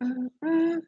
Oops.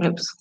Oops.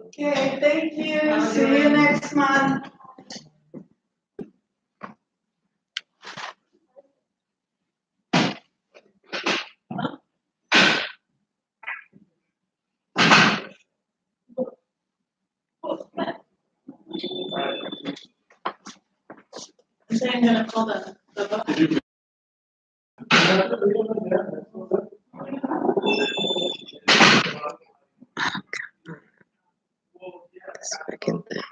Okay, thank you. See you next month. I'm gonna call the Second thing.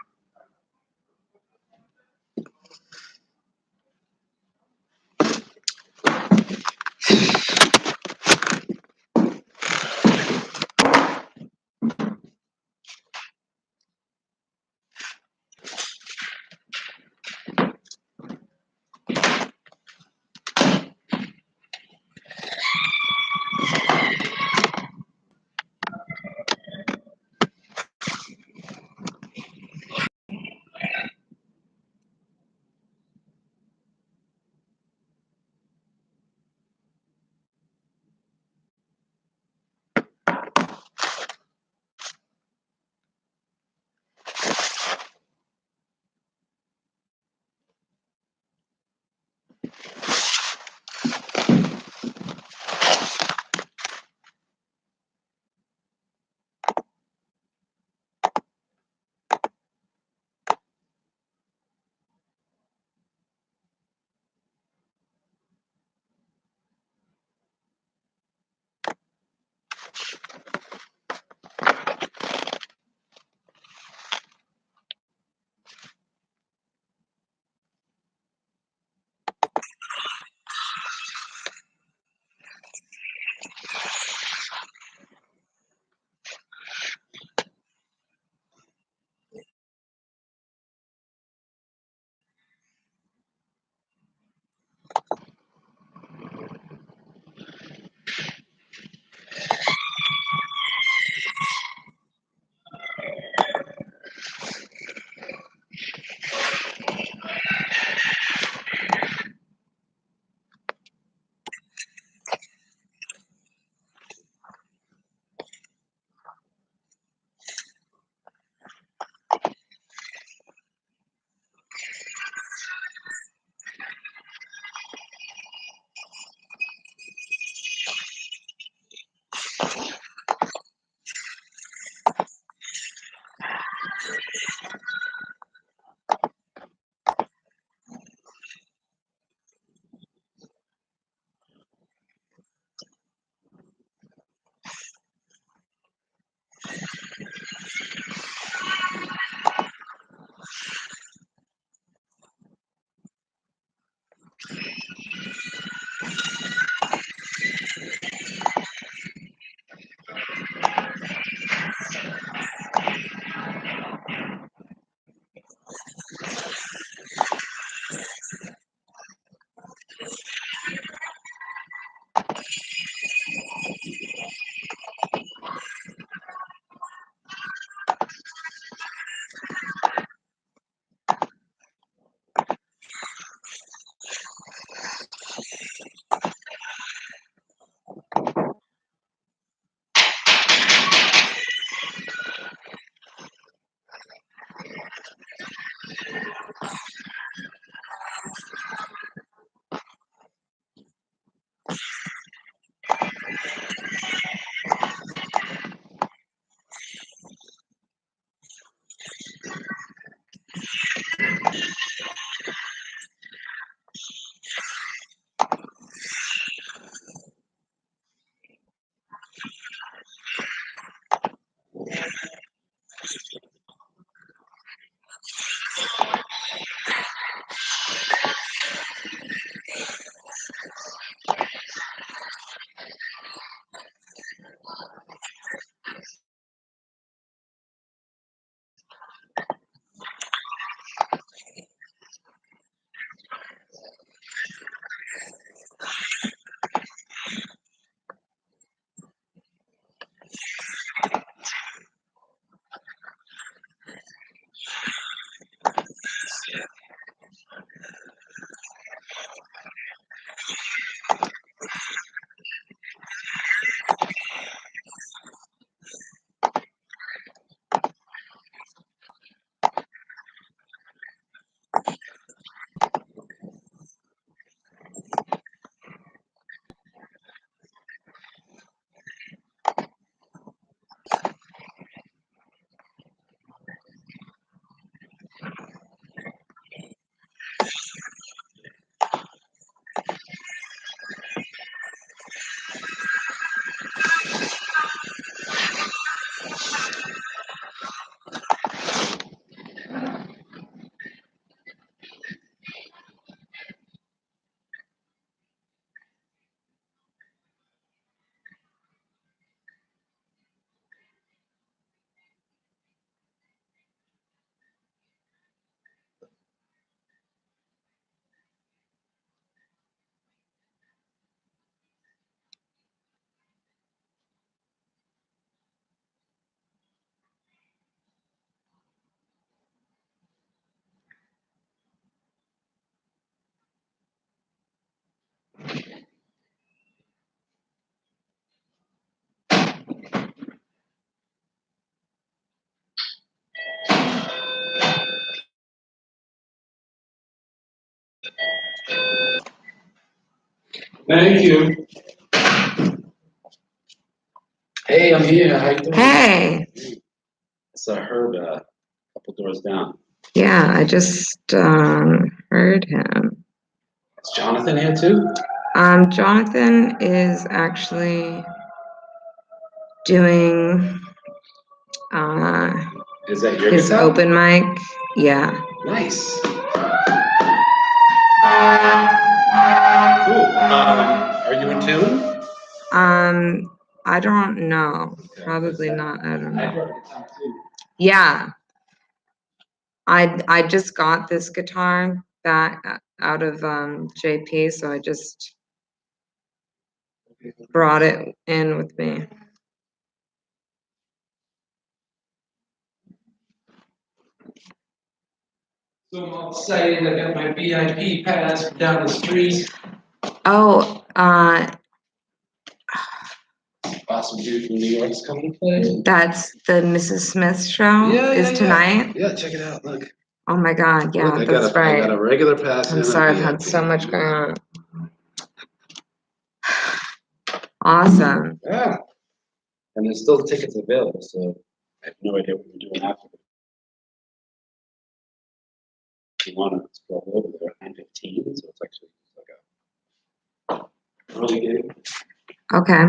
Thank you. Hey, I'm here. How you doing? Hey. So I heard a couple doors down. Yeah, I just heard him. Is Jonathan here too? Jonathan is actually doing Is that your his guitar? open mic. Yeah. Nice. Cool. Are you in tune? I don't know. Okay. Probably not. I don't I know. brought a guitar too. Yeah. I just got this guitar back out of JP, so I just brought it in with me. So I'm all excited. I got my VIP pass down the street. Oh, Awesome dude from New York's coming to play. that's the Mrs. Smith show is tonight. Yeah, check it out. Look. Oh my God, yeah, Look, that's I got right. a regular pass. I'm and a sorry, I've had VIP. so much going on. Awesome. Yeah. And there's still tickets available, so I have no idea what we're doing after. If you want to scroll over there, 9:15, so it's actually like a early game. Okay.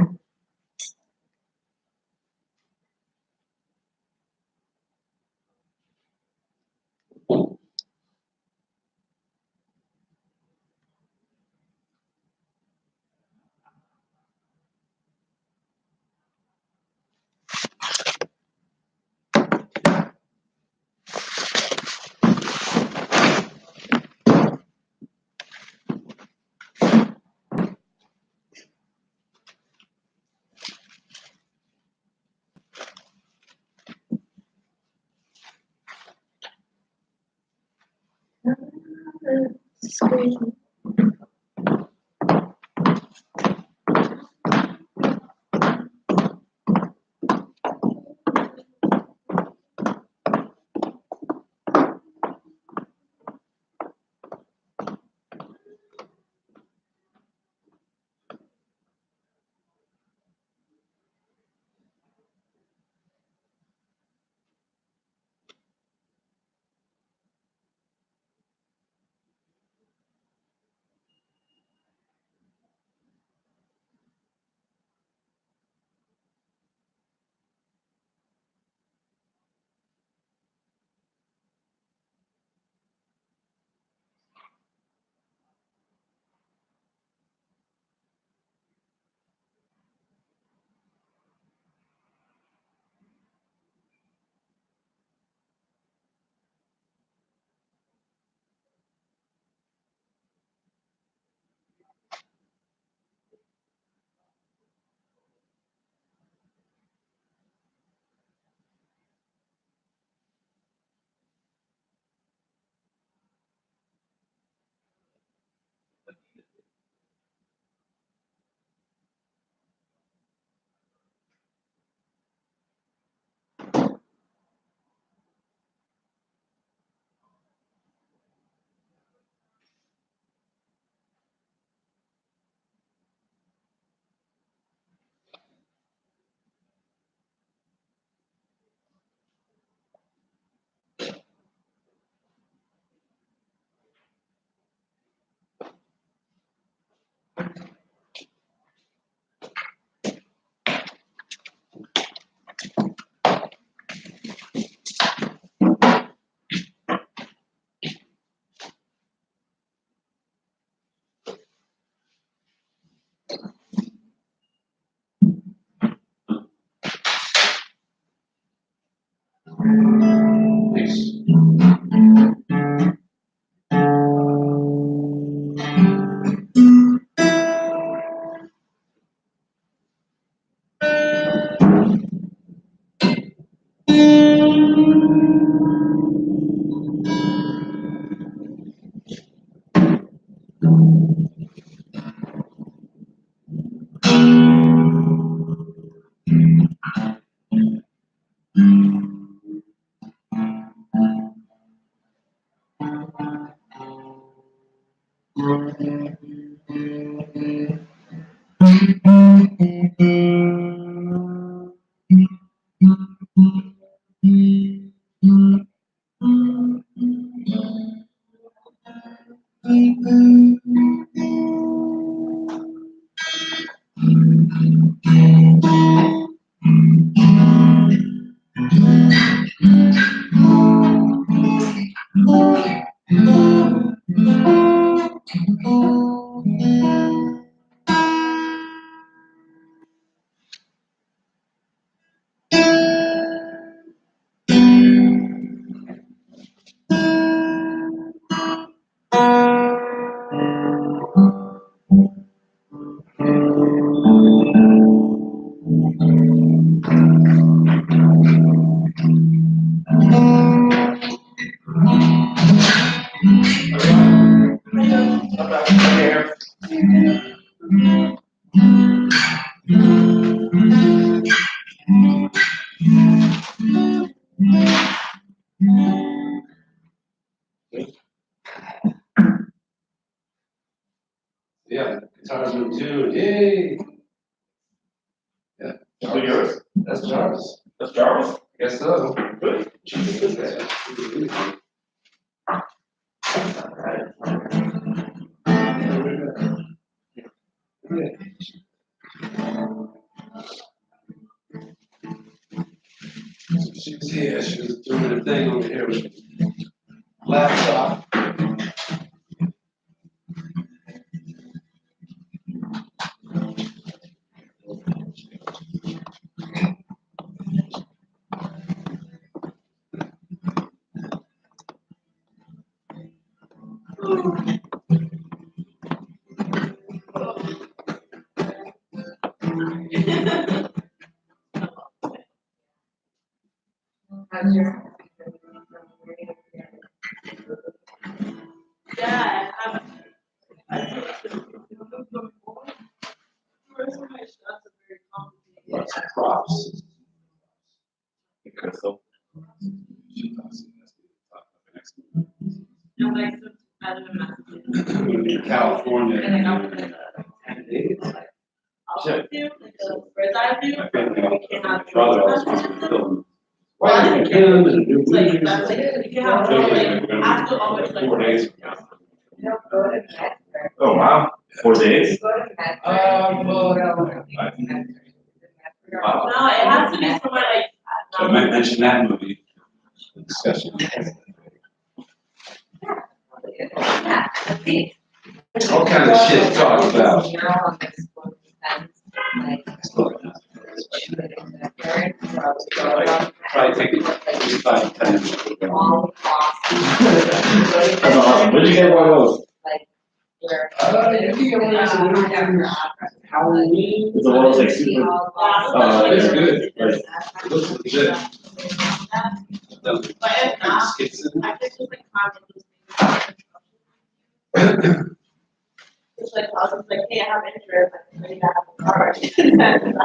Yeah, guitars in tune. Yay! Yeah. Who yours? That's Jarvis. That's Jarvis? I guess so. Good. She was here. She was doing her thing over here with the laptop. How's your? Yeah, Lots of props. Crystal. California. And then Shit. Bird's eye view. My family, You my cannot. brother always wants me to film. Why you can and do Like, that's like, you have, like, have to always like. 4 days. No, go to bed. Oh, wow. 4 days? Go to bed. Well, wow. No, it has to be somewhere like. So I might mention that movie. Discussion. Yeah, I think. All kinds of shit to talk about. You're on this one fence, like, shoot it in the dirt, so Probably take 5, 10 minutes. all across. That's awesome. Where'd you get one of those? Like, where. I think I went as a little kid. Halloween. Is the one that's like super? It's good. Like, It looks legit. But if not, Skits in. I think it's like content. It's like, I was just like, hey, I have interest, I think I have a card. And I have interest.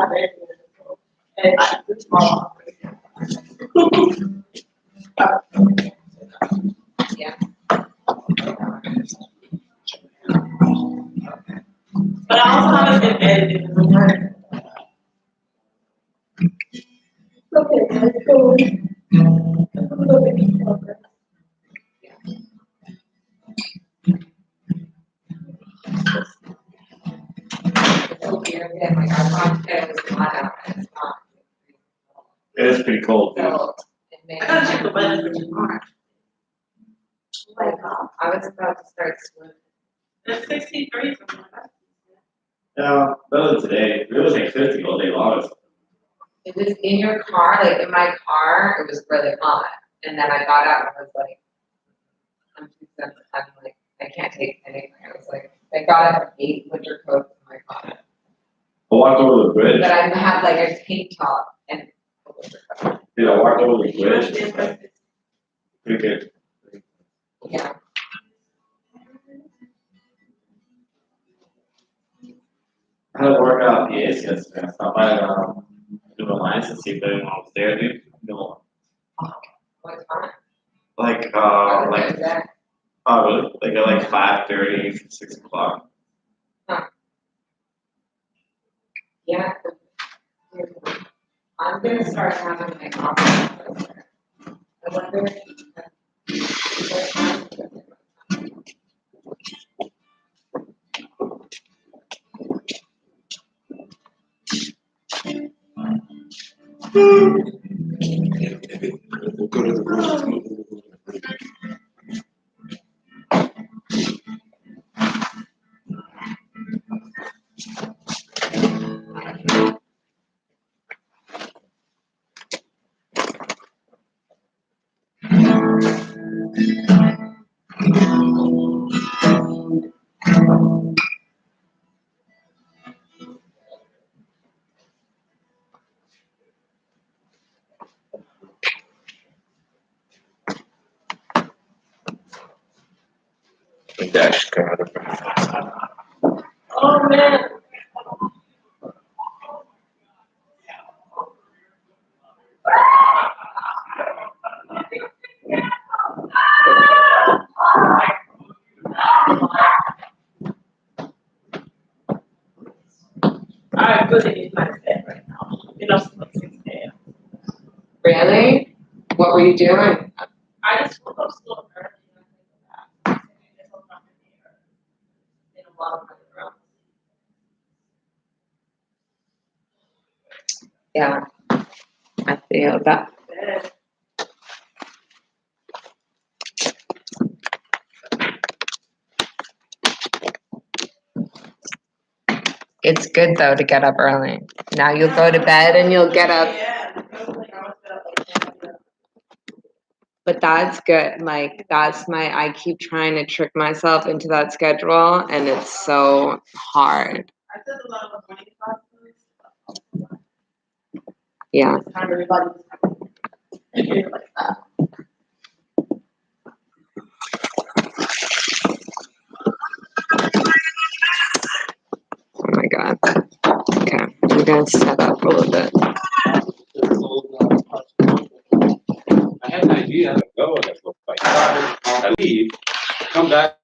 And I, it's small. Yeah. But I also have a good editing in the word. Okay, let's go. It's weird, yeah, like, our mom said it was hot out, and it's not. it is pretty cold, dude. So, it made. I gotta check the weather for tomorrow. Like, I was about to start swimming. It's 63 something like that. Yeah, better than today. It was like 50 all day long. It was in your car, like in my car, it was really hot. And then I got out and I was like, I'm too sensitive, I'm like, I can't take anything. I was like, I got out 8 winter coats in my car. I walked over the bridge. But I had like a tank top and a winter coat. Dude, I walked over the bridge. Pretty good. Yeah. IBS yesterday. I stopped by New Alliance and see if anyone was there, dude. No. What time? Like, I was like, there. oh, really? Like at like 5:30, 6 o'clock. Yeah. I'm gonna start having my coffee. I wonder Go to the room. Dash card. Oh, man. I really need my bed right now. It was like 6 a.m. Really? What were you doing? I just woke up so early. And I think of that. In a lot of my room. Yeah. I feel that. Bed. It's good though to get up early. Now you'll go to bed and you'll get up. Yeah, I was like, I was up like 10 a.m. But that's good. Like I keep trying to trick myself into that schedule and it's so hard. I did a lot of morning classes. Yeah. It's kind of everybody like that. Oh my God. Okay. I'm gonna set up a little bit. I had an idea. I go and I leave, come back.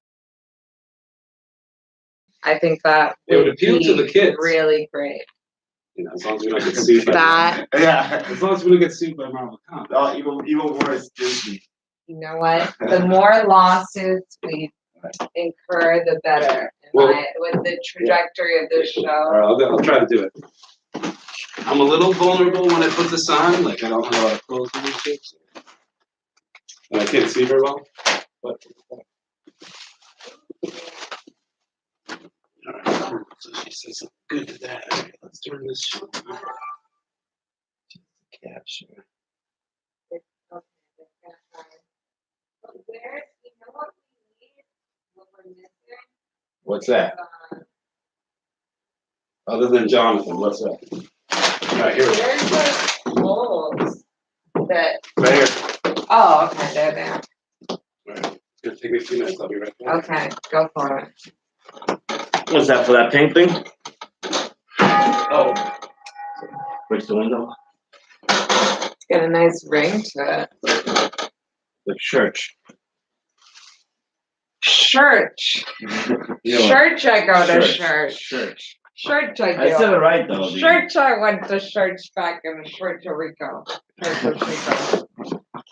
I think that It would appeal to the kids. really great. You know, as long as we don't get sued by That Yeah. as long as we don't get sued by Marvel Comics. Oh, even worse, Disney. you know what? The more lawsuits we incur, the better. With the trajectory of this All show. right, I'll try to do it. I'm a little vulnerable when I put this on, like I don't have a lot of clothes and shit. So. And I can't see very well. But all right, so she says something good to that. All right, let's turn this shit on. Capture. What's that? Other than Jonathan, what's that? All right, here we go. There's like holes that. Right here. Oh, okay, they're there. All right, it's gonna take me a few minutes. I'll be right back. Okay, go for it. What's that for that pink thing? Oh. Where's the window? It's got a nice ring to it. The church. Church. Yeah, Church, I go to church. church. Church. Church, I I said do. it right though. dude. Church, I went to church back in Puerto Rico. Puerto Rico.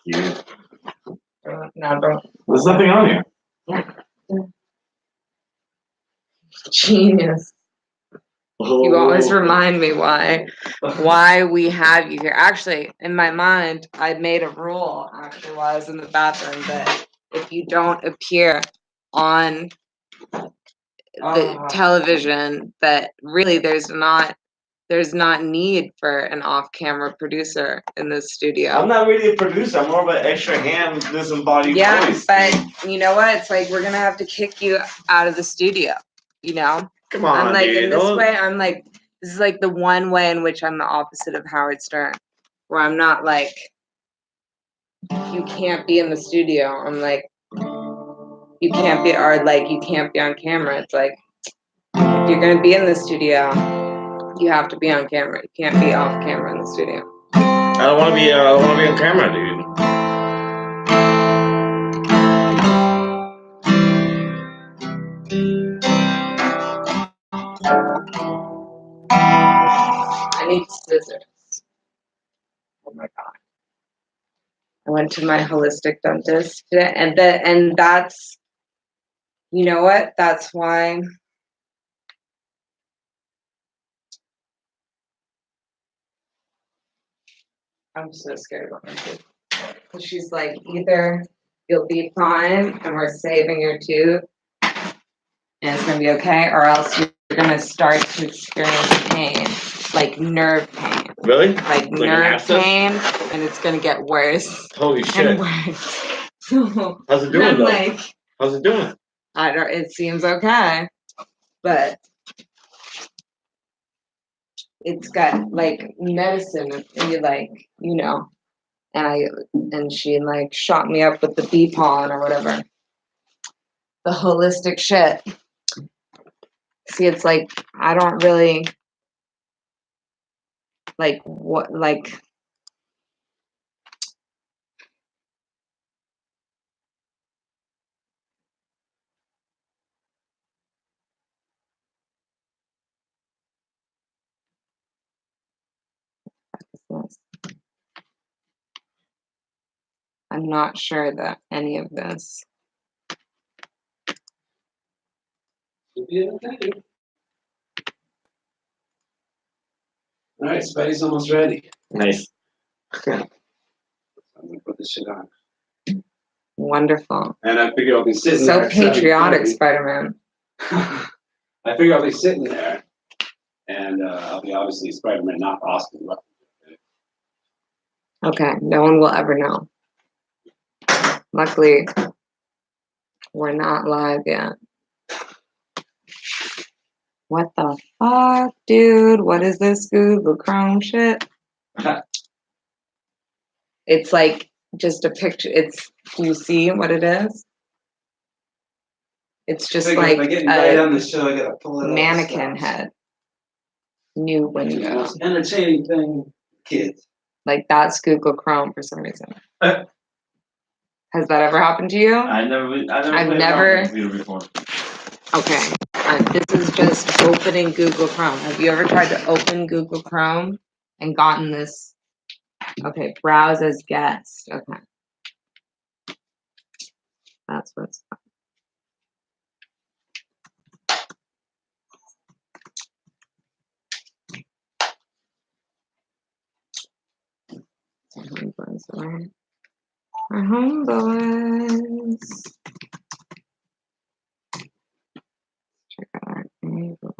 Cute. No, don't. There's nothing on here. Genius. You always remind me why we have you here. Actually, in my mind, I made a rule actually while I was in the bathroom that if you don't appear on the television, that really there's not need for an off-camera producer in the studio. I'm not really a producer. I'm more of an extra hand, disembodied Yeah, voice. but you know what? It's like we're gonna have to kick you out of the studio. You know? Come on, I'm like dude. in this way. I'm like this is like the one way in which I'm the opposite of Howard Stern, where I'm not like you can't be in the studio. I'm like you can't be, or like you can't be on camera. It's like if you're gonna be in the studio, You have to be on camera. You can't be off camera in the studio. I don't want to be. I don't want to be on camera, dude. I need scissors. Oh my god. I went to my holistic dentist today, and that's, you know what? That's why I'm so scared about my tooth. Because she's like, either you'll be fine and we're saving your tooth and it's gonna be okay, or else you're gonna start to experience pain, like nerve pain. Really? Like an nerve abscess? pain, and it's gonna get worse Holy and shit! worse. So How's it doing I'm though? like, How's it doing? I don't. It seems okay, but it's got like medicine, and you like, you know, and she like shot me up with the bee pollen or whatever, the holistic shit. See, it's like I don't really like what like. I'm not sure that any of this. All right, Spidey's almost ready. Nice. I'm gonna put this shit on. Wonderful. And I figure I'll be sitting So there. at patriotic, 7:30. Spider-Man. I figure I'll be sitting there, and I'll be obviously Spider-Man, not Austin. Okay, no one will ever know. Luckily, we're not live yet. What the fuck, dude? What is this Google Chrome shit? It's like just a picture. Do you see what it is? It's just like if I get invited on a the show, I gotta pull it mannequin head. New It's the window. most entertaining thing, kids. Like that's Google Chrome for some reason. Has that ever happened to you? I've never I've played around with never- the computer before. Okay. This is just opening Google Chrome. Have you ever tried to open Google Chrome and gotten this? Okay, browse as guest. Okay. That's what's up. Homeboys, right? Our homeboys. Check out our neighbor.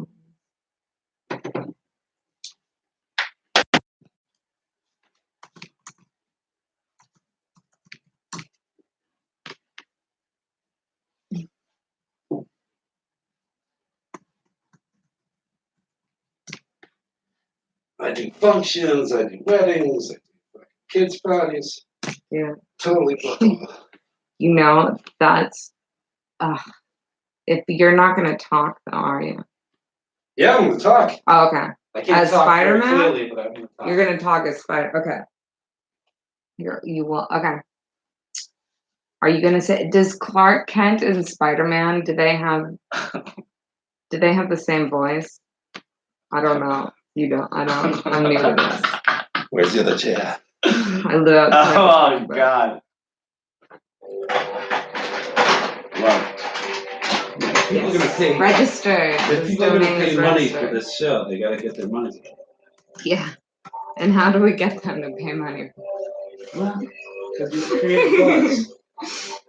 I do functions, I do weddings, I do kids' parties. Yeah. Totally booked. You know, that's if you're not gonna talk though, are you? Yeah, I'm gonna talk. Oh, okay. I can't As talk very Spider-Man? clearly, but I'm gonna talk. You're gonna talk as Spider. Okay. You will. Okay. Are you gonna say? Does Clark Kent and Spider-Man? Do they have the same voice? I don't know. You don't. I don't. I'm new to this. Where's the other chair? I live outside. Oh God. Well, people are gonna pay. Registered. If This people are gonna domain pay is money for registered. this show, they gotta get their money. Yeah. And how do we get them to pay money? Well, because you create buzz.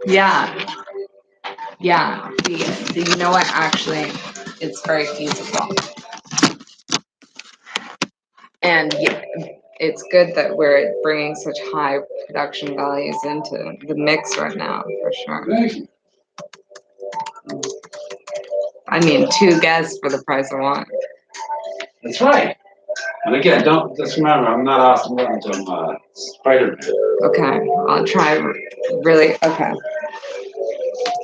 Yeah. Yeah. You know what? Actually, it's very feasible. And yeah, it's good that we're bringing such high production values into the mix right now, for sure. Thank you. I mean, 2 guests for the price of 1. That's right. And again, don't just remember, I'm not Austin Rutledge, I'm Spider-Man. Okay, I'll try really. Okay.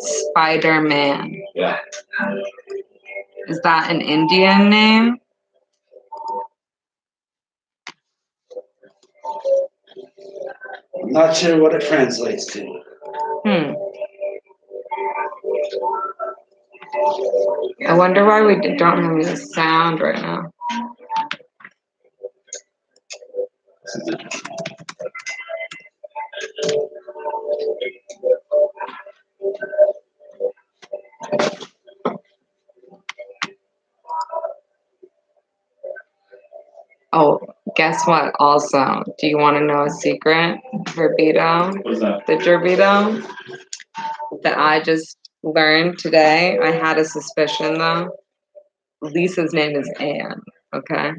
Spider-Man. Yeah. Is that an Indian name? I'm not sure what it translates to. I wonder why we don't have any sound right now. Oh, guess what? Also, do you want to know a secret? Gerbito, What's that? the Gerbito that I just learned today. I had a suspicion though. Lisa's name is Anne. Okay.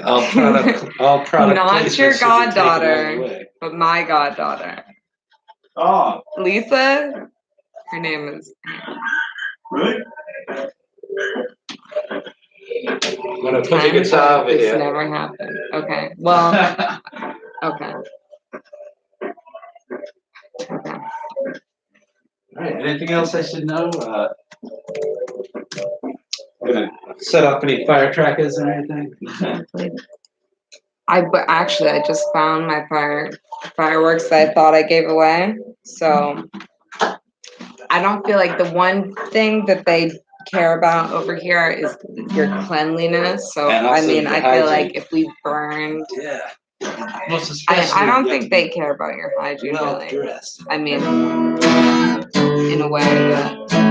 All product Not placement your should be taken out of the goddaughter, way. but my goddaughter. Oh, Lisa, her name is. really? I'm gonna put the Pretend guitar over this here. never happened. Okay. Well, okay. Okay. All right, anything else I should know? Gonna set up any fire trackers or anything? But actually, I just found my fireworks that I thought I gave away. So I don't feel like the one thing that they care about over here is your cleanliness. So And I also mean, your I feel hygiene. like if we burned, Yeah. Most especially. I don't you have think to they be care about your hygiene well really. dressed. I mean, in a way that.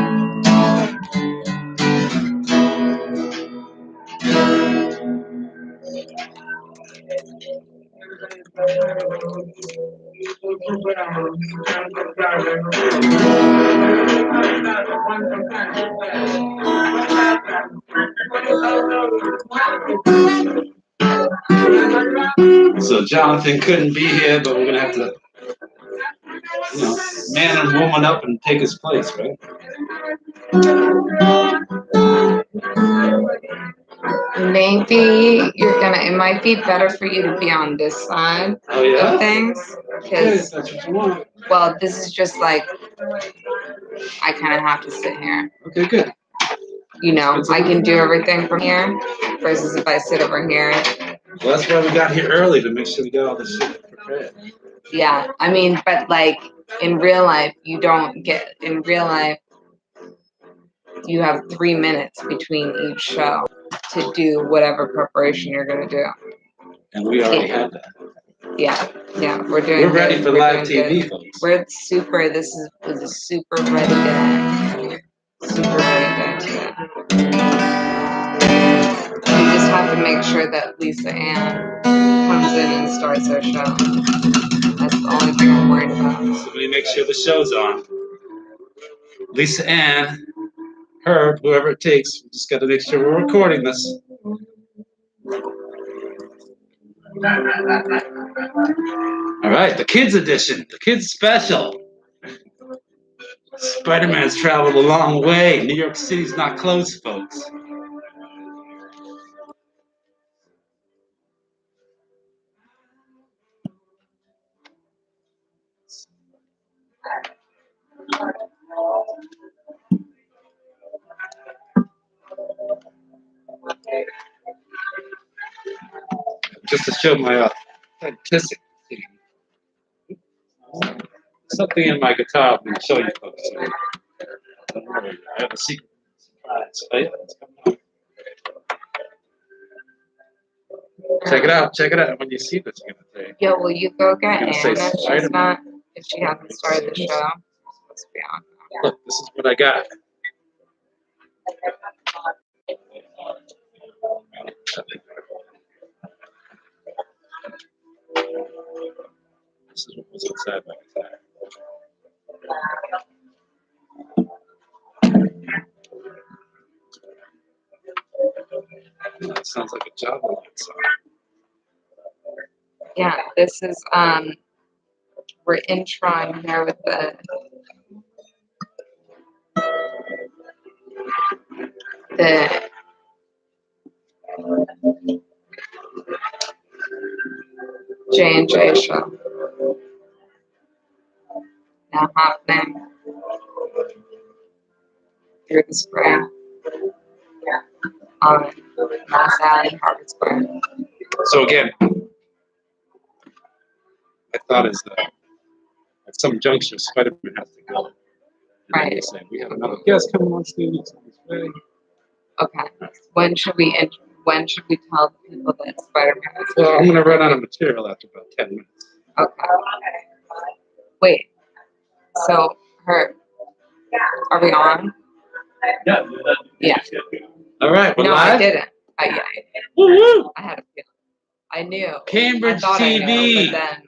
So Jonathan couldn't be here, but we're gonna have to, man and woman up and take his place, right? Maybe it might be better for you to be on this side Oh yeah? of things. Okay, Because, that's what you want. well, this is just like, I kind of have to sit here. Okay, good. I can do everything from here versus if I sit over here. Well, that's why we got here early, to make sure we got all this shit prepared. Yeah, I mean, but like in real life, you have 3 minutes between each show to do whatever preparation you're going to do. And we already have that. Yeah, we're doing We're ready good. for We're live doing TV, good. folks. This was a super ready day. Super ready day today. We just have to make sure that Lisa Ann comes in and starts our show. That's the only thing I'm worried about. Somebody make sure the show's on. Lisa Ann, Herb, whoever it takes, we just got to make sure we're recording this. All right, the kids edition, the kids special. Spider-Man's traveled a long way. New York City's not closed, folks. Just to show my authenticity. Something in my guitar I'm going to show you folks. Don't worry, I have a secret surprise. Oh, yeah, it's coming up. Check it out. When you see this, you're going to say, Yo, will you go get Gonna Ann say if she hasn't started the show? Supposed to be on. look, this is what I got. This is what was inside my guitar. That sounds like a job song. Yeah, this is we're introing here with the J&J show. Now happening through the spring. Moss Alley, Harvard Square. So again, I thought is that at some juncture, Spider-Man has to go. And then Right. they say, we have another guest coming on stage. It's on his way. Okay. When should we tell the people that Spider-Man is Well, I'm here? going to run out of material after about 10 minutes. Okay. Wait. So are we on? Yeah. Yeah. All right, we're No, live. I didn't. Yeah, Woo-woo! I had a feeling. I knew. I Cambridge thought I TV. knew, but then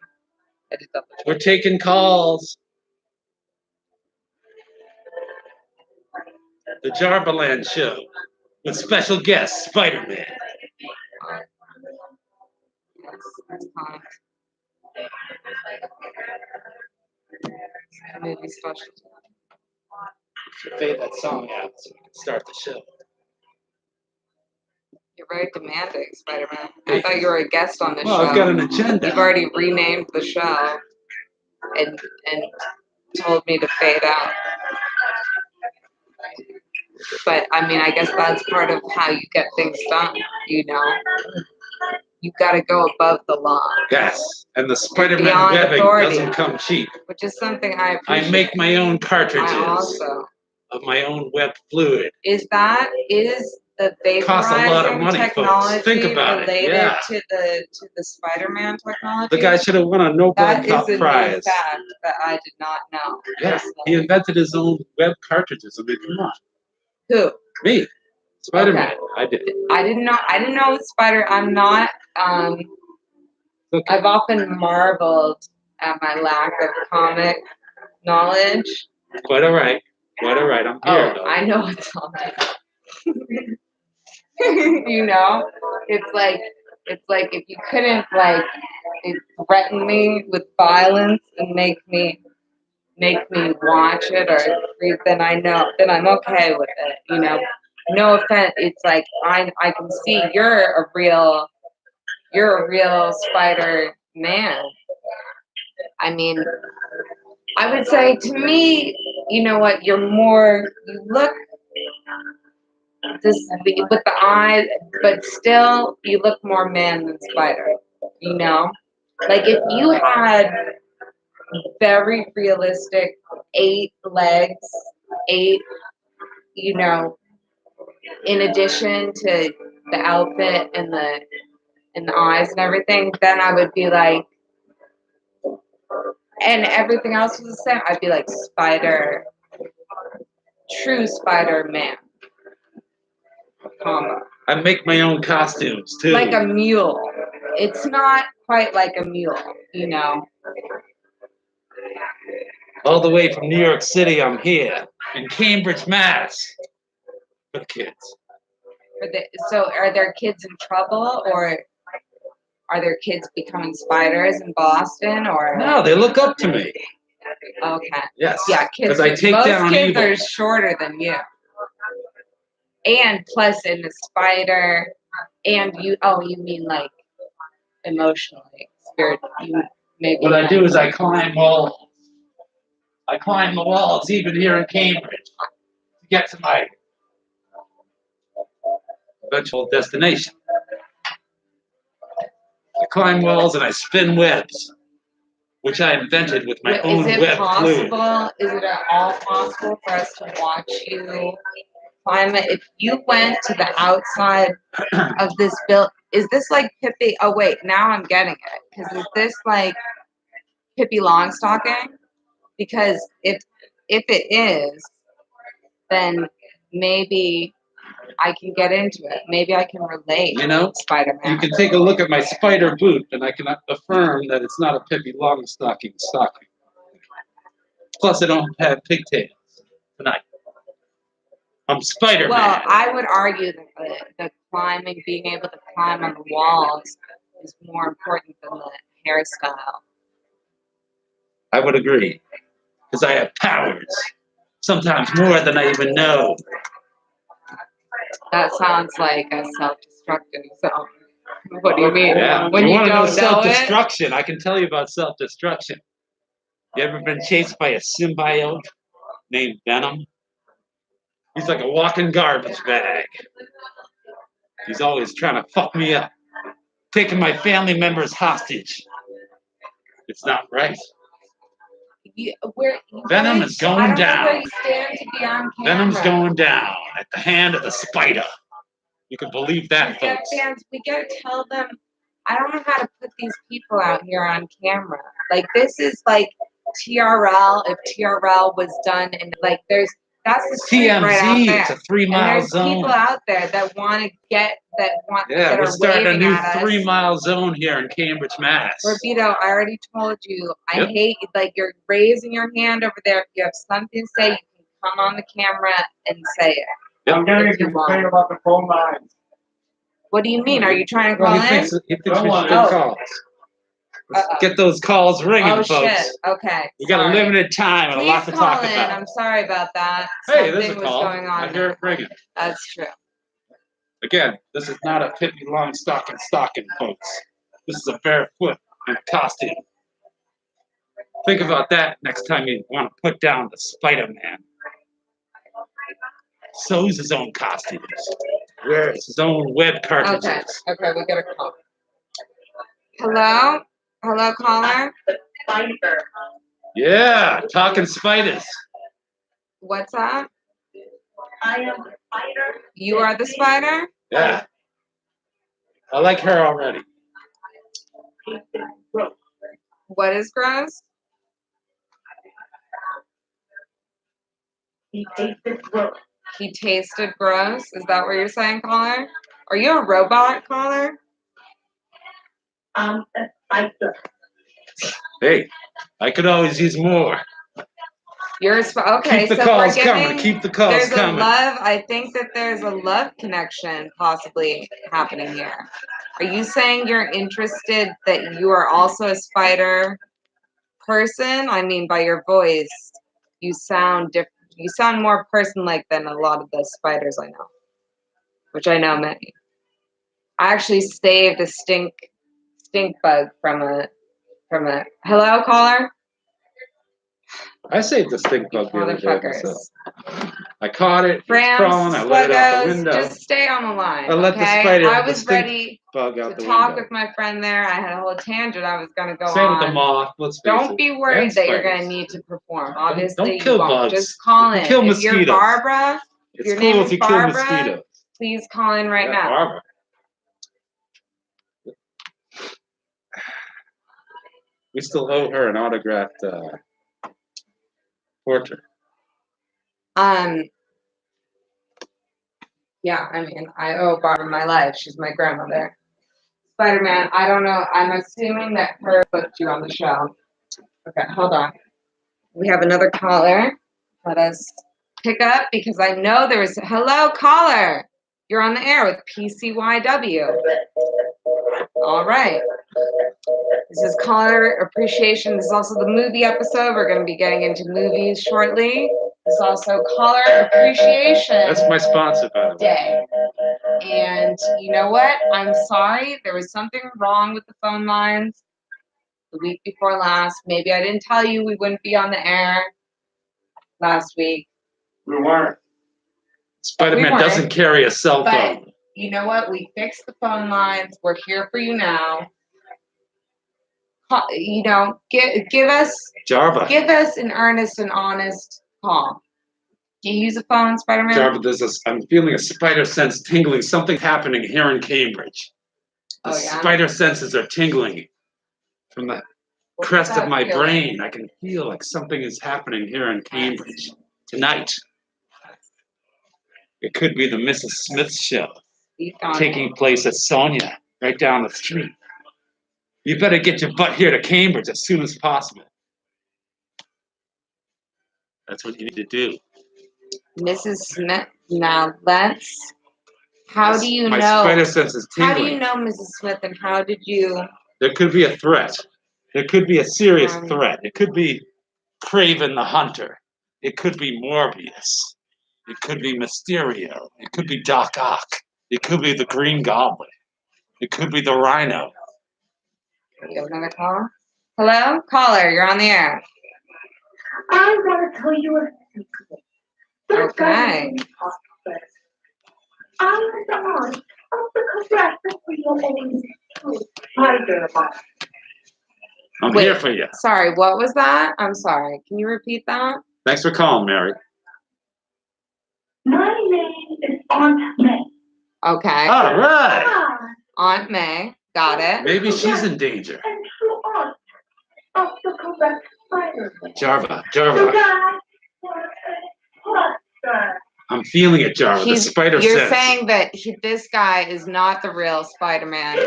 I just double checked. We're taking calls. The Jarbaland Show with special guest Spider-Man. Yes, it's time. Movie special. Fade that song out so we can start the show. You're very demanding, Spider-Man. I thought you were a guest on this Well, show. I've got an agenda. You've already renamed the show and told me to fade out. But I mean, I guess that's part of how you get things done, you know? You gotta go above the law, Yes, and the Spider-Man Beyond webbing authority. doesn't come cheap. which is something I I appreciate. make my own cartridges I also. of my own web fluid. Is the Costs a lot of vaporizing money, folks. technology Think about it, related yeah. to the Spider-Man technology? The guy should have won a Nobel That is Cup a new prize. fact that I did not know. Yeah, personally. he invented his own web cartridges. I mean, come on. Who? Me, Spider-Man. Okay. I did. I didn't know Spider. I'm not. Okay. I've often marveled at my lack of comic knowledge. Quite all right. Quite all right. I'm here, though. I know what's on it. You know, it's like if you couldn't threaten me with violence and make me watch it or then I'm okay with it. You know, no offense. It's like I can see you're a real Spider-Man. I mean, I would say to me, you know what? You look this with the eyes, but still you look more man than Spider. You know, like if you had very realistic 8 legs, 8, you know, in addition to the outfit and the eyes and everything, then I would be like, and everything else was the same, I'd be like true Spider-Man combo. I make my own costumes, too. Like a mule. It's not quite like a mule, you know. All the way from New York City, I'm here. In Cambridge, Mass. For the kids. So are there kids in trouble, or are there kids becoming spiders in Boston, or? No, they look up to me. Okay. Yes. Yeah, kids. Because I take most down kids evil. are shorter than you. And plus in the spider, and you mean like emotionally, maybe. What I do is I climb walls. I climb the walls, even here in Cambridge, to get to my eventual destination. I climb walls and I spin webs, which I invented with my own web fluid. Is it at all possible for us to watch you climb it? If you went to the outside of this build, is this like Pippi? Oh wait, now I'm getting it. Because is this like Pippi Longstocking? Because if it is, then maybe I can get into it. Maybe I can relate. You know, Spider-Man. you can take a look at my spider boot, and I can affirm that it's not a Pippi Longstocking stocking. Plus, I don't have pigtails tonight. I'm Spider-Man. Well, I would argue that the climbing, being able to climb on the walls, is more important than the hairstyle. I would agree, because I have powers, sometimes more than I even know. That sounds like a self-destructive zone. What do you mean? Yeah. When you you want to know don't know it? self-destruction? I can tell you about self-destruction. You ever been chased by a symbiote named Venom? He's like a walking garbage bag. He's always trying to fuck me up, taking my family members hostage. It's not right. Venom is going I don't know down. where you stand to be on camera. Venom's going down at the hand of the spider. You can believe that, We folks. gotta tell them. I don't know how to put these people out here on camera. Like this is like TRL. If TRL was done, and like that's the street right out TMZ, there. it's a 3-mile And there's zone. people out there that want to get that Yeah, we're are starting a waving new at us. 3-mile zone here in Cambridge, Mass. Roberto, I already told you. I Yep. hate like you're raising your hand over there. If you have something to say, you can come on the camera and say it. Yep. I'm getting If you want. complaint about the phone lines. What do you mean? Are you trying to call Well, in? he thinks we should Oh. get calls. Let's Uh-oh. get those calls ringing, Oh folks. shit. Okay. We got a sorry. limited time and a lot to Please talk call in. about. I'm sorry about that. Hey, there's a Something was call. going on I hear there. it ringing. That's true. Again, this is not a Pippi Longstocking stocking, folks. This is a barefoot in costume. Think about that next time you want to put down the Spider-Man. Sews his own costumes. Wears his own web cartridges. Okay, we got a call. Hello? Hello, caller? Spider. Yeah, talking spiders. What's that? I am the spider. You are the spider? Yeah. I like her already. What is gross? He tasted gross. He tasted gross? Is that what you're saying, caller? Are you a robot, caller? I'm a spider. Hey, I could always use more. You're okay, Keep the so calls we're coming. getting, Keep the calls there's coming. a love, I think that there's a love connection possibly happening here. Are you saying you're interested that you are also a spider person? I mean, by your voice, you sound different. You sound more person-like than a lot of the spiders I know, which I know many. I actually saved a stink bug from a hello caller. I saved the stink bug the other day Motherfuckers. myself. I caught it. It's Rams, crawling. I let it out the sluggos, window. just stay on the line. I let the okay? spider, I the was stink ready bug to out the talk window. with my friend there. I had a whole tangent I was going to go Same on. with the moth. Let's face Don't it. be worried And that you're going to spiders. need to perform. Obviously, Don't kill you won't. bugs. Just call You in. can kill If you're mosquitoes. Barbara, It's your cool name if is you Barbara, kill mosquitoes. please call in right Yeah, now. Barbara. We still owe her an autographed portrait. Yeah, I mean, I owe Barbara my life. She's my grandmother. Spider-Man, I don't know. I'm assuming that her booked you on the show. Okay, hold on. We have another caller. Let us pick up because I know there is. Hello, caller. You're on the air with PCYW. All right. This is caller appreciation. This is also the movie episode. We're going to be getting into movies shortly. This is also caller appreciation. That's my sponsor, by the way. Day. And you know what? I'm sorry. There was something wrong with the phone lines the week before last. Maybe I didn't tell you we wouldn't be on the air last week. We weren't. Spider-Man We doesn't weren't. carry a cell But phone. you know what? We fixed the phone lines. We're here for you now. You know, give us an earnest and honest call. Do you use a phone, Spider-Man? Jarva, I'm feeling a spider sense tingling. Something happening here in Cambridge. The Oh, yeah? spider senses are tingling from the What's crest of that my feeling? brain. I can feel like something is happening here in Cambridge tonight. It could be the Mrs. Smith show He's on taking place at Sonia, right down the street. You better get your butt here to Cambridge as soon as possible. That's what you need to do. Mrs. Smith. Now how do you My know? spider sense is How tingling. do you know Mrs. Smith, and how did you? There could be a threat. There could be a serious Um, threat. It could be Craven the Hunter. It could be Morbius. It could be Mysterio. It could be Doc Ock. It could be the Green Goblin. It could be the Rhino. You have another call? Hello, caller. You're on the air. I'm gonna tell you a secret. Okay. I'm the aunt I'm Wait. here for you. Sorry, what was that? I'm sorry. Can you repeat that? Thanks for calling, Mary. My name is Aunt May. Okay. All right. Ah, Aunt May. Got it. Maybe she's in danger. and true aunt of the correct Spider-Man. Jarva, The Jarva. guy was a monster. I'm feeling it, Jarva. The spider You're sense. saying that this guy is not the real Spider-Man.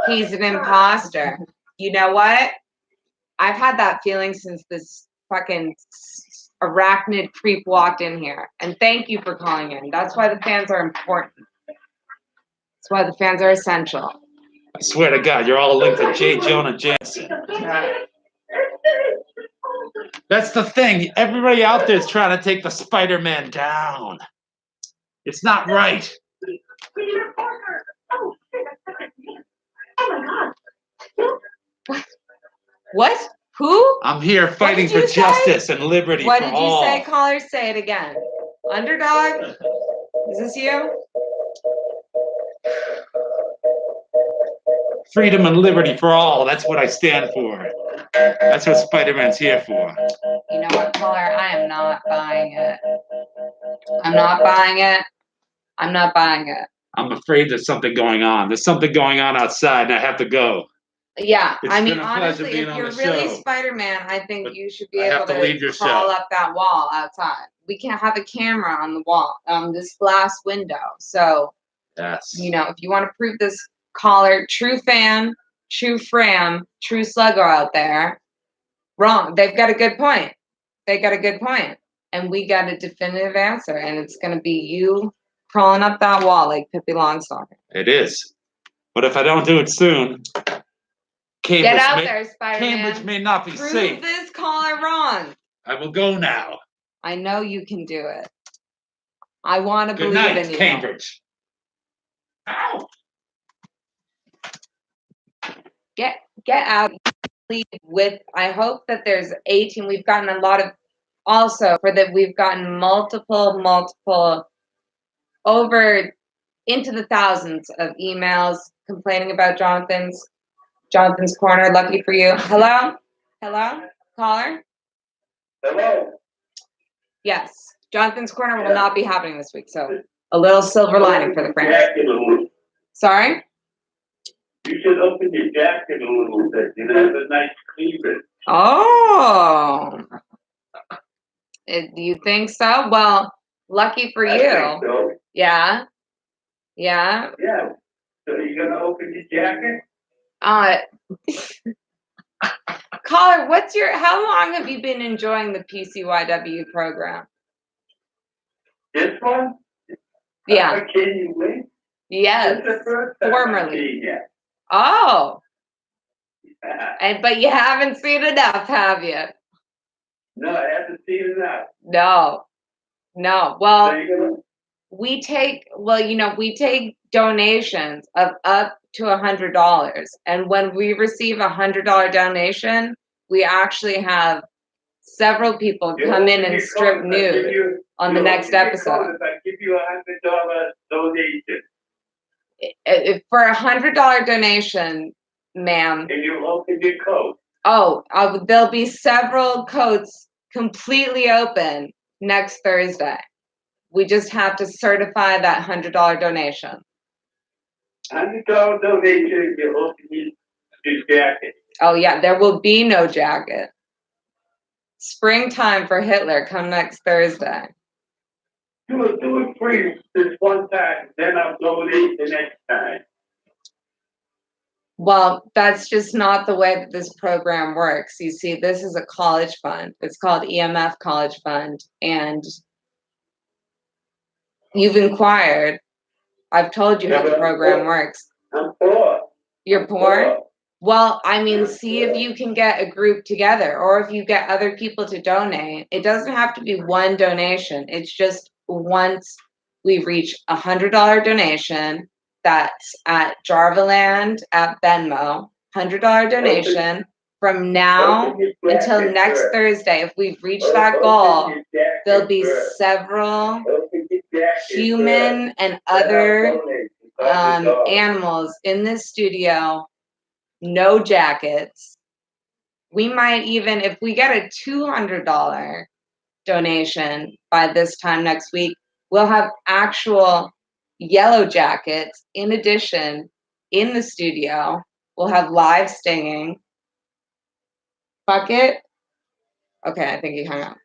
He's an imposter. You know what? I've had that feeling since this fucking arachnid creep walked in here. And thank you for calling in. That's why the fans are important. That's why the fans are essential. I swear to God, you're all linked to J. Jonah Jameson. That's the thing. Everybody out there is trying to take the Spider-Man down. It's not right. Peter Parker. Oh, shit, that's him. Oh my God. What? Who? I'm here fighting did you for say? justice and liberty What for did you all. say, caller? Say it again. Underdog? Is this you? Freedom and liberty for all. That's what I stand for. That's what Spider-Man's here for. You know what, caller? I am not buying it. I'm not buying it. I'm not buying it. I'm afraid there's something going on. There's something going on outside, and I have to go. Yeah, It's I mean, been a pleasure honestly, being if on you're the really show. Spider-Man, I think But you should be I have able to leave your crawl show. up that wall outside. We can't have a camera on the wall, this glass window. So, Yes. you know, if you want to prove this caller, true fan, true fram, true slugger out there, wrong. They've got a good point. They got a good point. And we got a definitive answer, and it's going to be you crawling up that wall like Pippi Longstocking. It is. But if I don't do it soon, Get out there, Spider-Man. Cambridge may not be Prove safe. this caller wrong. I will go now. I know you can do it. I want to Good believe night, in you. Cambridge. Ow. Get out. With. I hope that there's 18. We've gotten a lot of. Also, for that, we've gotten multiple, over into the thousands of emails complaining about Jonathan's Corner. Lucky for you. Hello, caller. Hello? Yes, Jonathan's Corner will not be happening this week. So a little silver lining for the fans. Jacket a little. Sorry. You should open your jacket a little bit. You have a nice cleavage. Oh. You think so? Well, lucky for I you. think so. Yeah. Yeah. So you're gonna open your jacket? Caller, how long have you been enjoying the PCYW program? This one? Yeah. Can you wait? Yes. This is the first time Formerly. I've seen you. Oh. Yeah. But you haven't seen enough, have you? No, I haven't seen enough. No. So Well, you're gonna, we take donations of up to $100, and when we receive $100 donation, we actually have several people come in and strip nude on the next episode. If I give you $100 donation For $100 donation, ma'am. and you open your coat, There'll be several coats completely open next Thursday. We just have to certify that $100 donation. $100 donation, you open your jacket. Oh yeah, there will be no jacket. Springtime for Hitler come next Thursday. Do it free this one time, then I'll donate the next time. Well, that's just not the way that this program works. You see, this is a college fund. It's called EMF College Fund, and you've inquired. I've told you how the program works. I'm poor. You're poor? Well, I mean, see if you can get a group together, or if you get other people to donate. It doesn't have to be one donation. It's just once we reach $100 donation, that's at Jarvaland at Venmo, $100 donation from now until next Thursday. If we've reached that goal, there'll be several human and other animals in this studio, no jackets. We might even, if we get a $200 donation by this time next week, we'll have actual yellow jackets in addition in the studio. We'll have live stinging. Bucket? Okay, I think he hung up.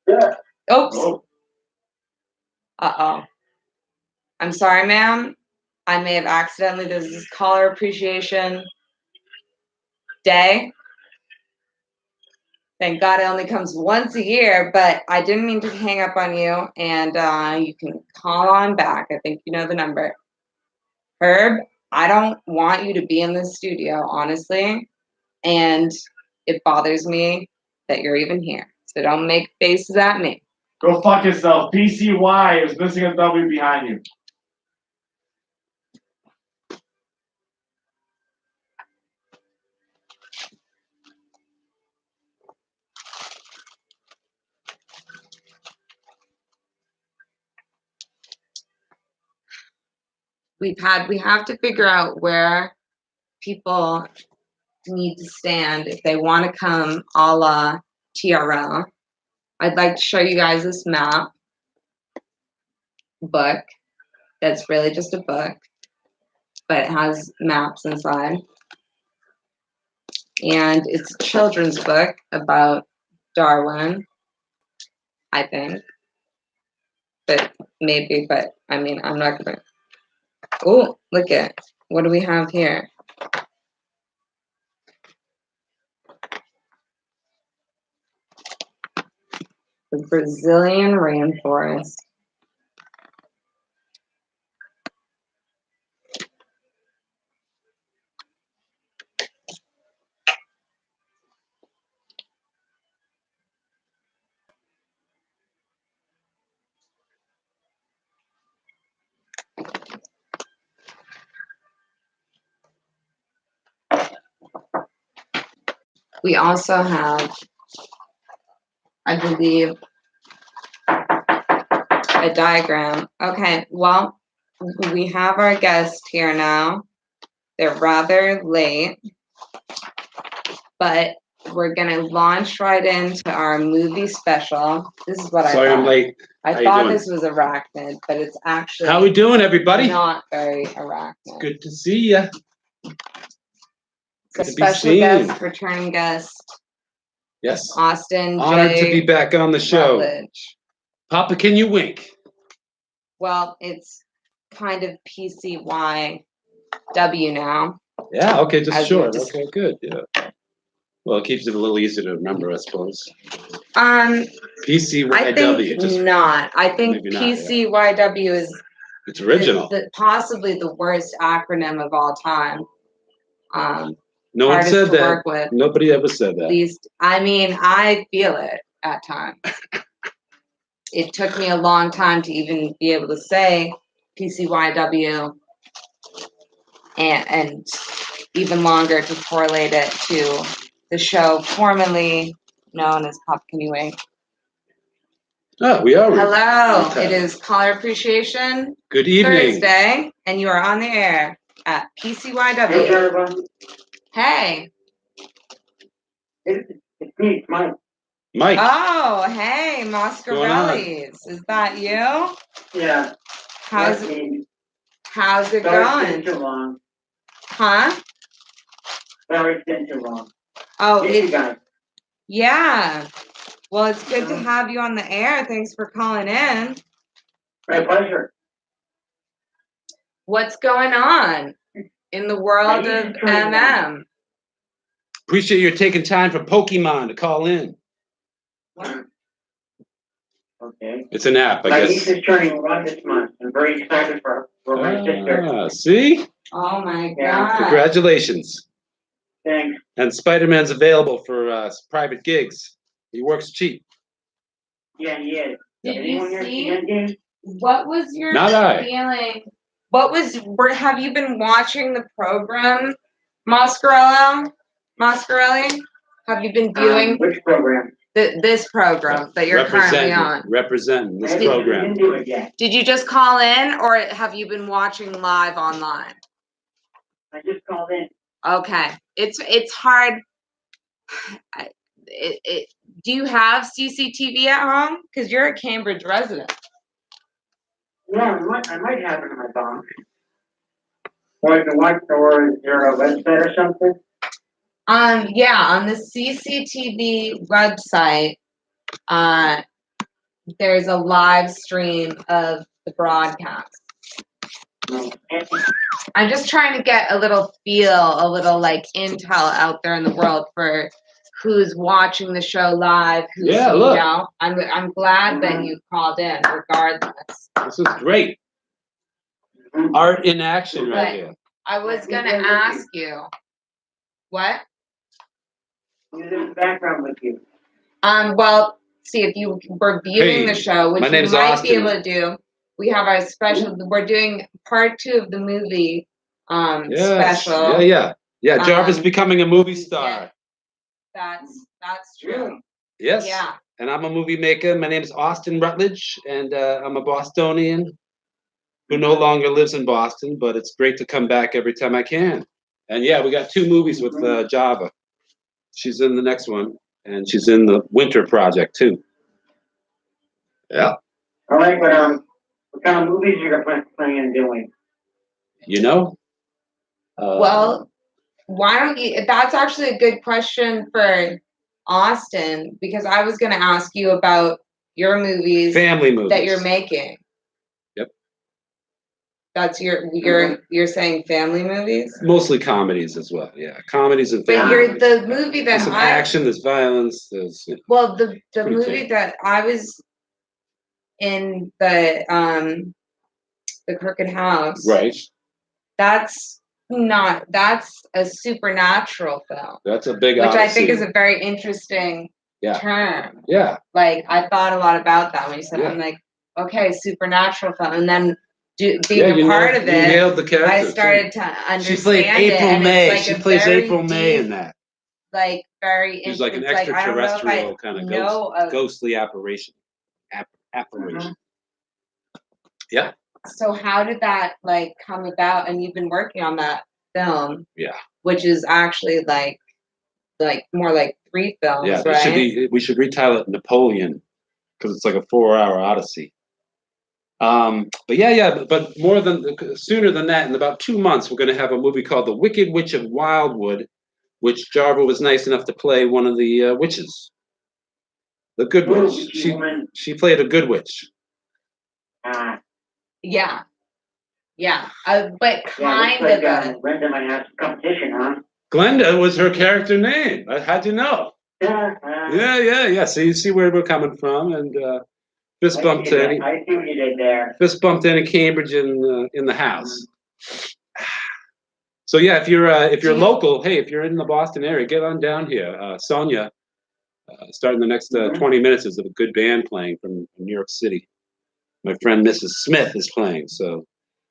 Yeah. Oops. Oh, Uh-oh. I'm sorry, ma'am. I may have accidentally, this is caller appreciation day. Thank God it only comes once a year, but I didn't mean to hang up on you, and you can call on back. I think you know the number. Herb, I don't want you to be in this studio, honestly, and it bothers me that you're even here. So don't make faces at me. Go fuck yourself. PCY is missing a W behind you. We have to figure out where people need to stand if they want to come a la TRL. I'd like to show you guys this map book that's really just a book, but it has maps inside. And it's a children's book about Darwin, I think. But maybe, but I mean, I'm not gonna. Oh, look at, what do we have here? The Brazilian rainforest. We also have, I believe, a diagram. Okay, well, we have our guest here now. They're rather late, but we're gonna launch right into our movie special. This is what I Sorry thought. I'm late. I How you thought doing? this was arachnid, but it's actually How we doing, everybody? not very arachnid. Good to see ya. A Good to be special seen. guest, returning guest, Yes. Austin Honored J. to be back on the show. Rutledge. Papa, can you wink? Well, it's kind of PCYW now. Yeah, okay, just As short. we just- Okay, good, yeah. Well, it keeps it a little easier to remember, I suppose. I PCYW, think just, not. I think maybe not, yeah. PCYW is it's original. possibly the worst acronym of all time. No one hardest said to that. work with. Nobody ever said that. Least, I mean, I feel it at times. It took me a long time to even be able to say PCYW, and even longer to correlate it to the show formerly known as Pop Can You Wink. Oh, we are. Hello, Okay. it is Caller Appreciation Good evening. Thursday, and you are on the air at hey, PCYW. everybody. Hey. It's me, Mike. Mike, Oh, hey, going on? Moscarellis. Is that you? Yeah. How's that's me. it Sorry it's going? been too long. Huh? Sorry it's been too long. Oh, Miss you guys. yeah. Well, it's good to have you on the air. Thanks for calling in. My pleasure. What's going on in the world Hey, of you turn it on. appreciate you taking time for Pokemon to call in. Okay. It's an app, I My guess. niece is turning 1 this month. I'm very excited for my sister. Ah, see? Oh my Yeah. God. Congratulations. Thanks. And Spider-Man's available for private gigs. He works cheap. Yeah, he is. Did Anyone you here see? Endgame? What was your Not I. feeling? Have you been watching the program, Moscarelli? Have you been viewing? Which program? This program that you're currently on. Representing this I program. didn't do it yet. Did you just call in or have you been watching live online? I just called in. Okay, it's hard. Do you have CCTV at home? Because you're a Cambridge resident. Yeah, I might have it in my phone. Or I can watch, or is there a website or something? Yeah, on the CCTV website, there's a live stream of the broadcast. No. I'm just trying to get a little like intel out there in the world for who's watching the show live, who's, Yeah, you look. know, I'm glad that you called in regardless. This is great. Art in action right But here. I was gonna ask you, what? Who's in the background with you? Well, see, if you were viewing the Hey, show, which my you name's might be Austin. able to do, we have our special, we're doing part 2 of the movie, Yes. special. Yeah, Jarvis Um, becoming a movie star. That's true. Yes. Yeah. And I'm a movie maker. My name's Austin Rutledge, and I'm a Bostonian who no longer lives in Boston, but it's great to come back every time I can. And yeah, we got 2 movies with Java. She's in the next one, and she's in the Winter Project too. Yeah. All right, but what kind of movies you're planning on doing? You know? Well, why don't you, that's actually a good question for Austin, because I was gonna ask you about your movies family movies that you're making. Yep. That's you're saying family movies? Mostly comedies as well. Yeah, comedies and But family. you're the movie There's that some action, there's violence, there's well, the pretty movie big. that I was in, the Crooked House. Right. That's a supernatural film. That's a big Which odyssey. I think is a very interesting term. Yeah. Like, I thought a lot about that when you said, Yeah. I'm like, okay, supernatural film. And then being you a part of you it, nailed the character. I started to understand She played it. April And May. it's like She plays very April May deep, in that. like very She's like an it's like, I don't know if extraterrestrial I kind of know of, ghostly apparition. Apparition. Yeah. So how did that like come about? And you've been working on that film. Yeah. Which is actually like more like 3 films, Yeah, right? we should retitle it Napoleon, because it's like a 4-hour odyssey. But but sooner than that, in about 2 months, we're going to have a movie called The Wicked Witch of Wildwood, which Jarva was nice enough to play one of the witches, the good witch. She played a good witch. Yeah, but kind like, of Brenda might have some competition, huh? Glenda was her character name. How'd you know? Yeah. So you see where we're coming from, and fist bumped I see what you did there. Fist bumped any Cambridge in the house. So yeah, if you're local, hey, if you're in the Boston area, get on down here. Sonia, starting the next 20 minutes, is a good band playing from New York City. My friend Mrs. Smith is playing, so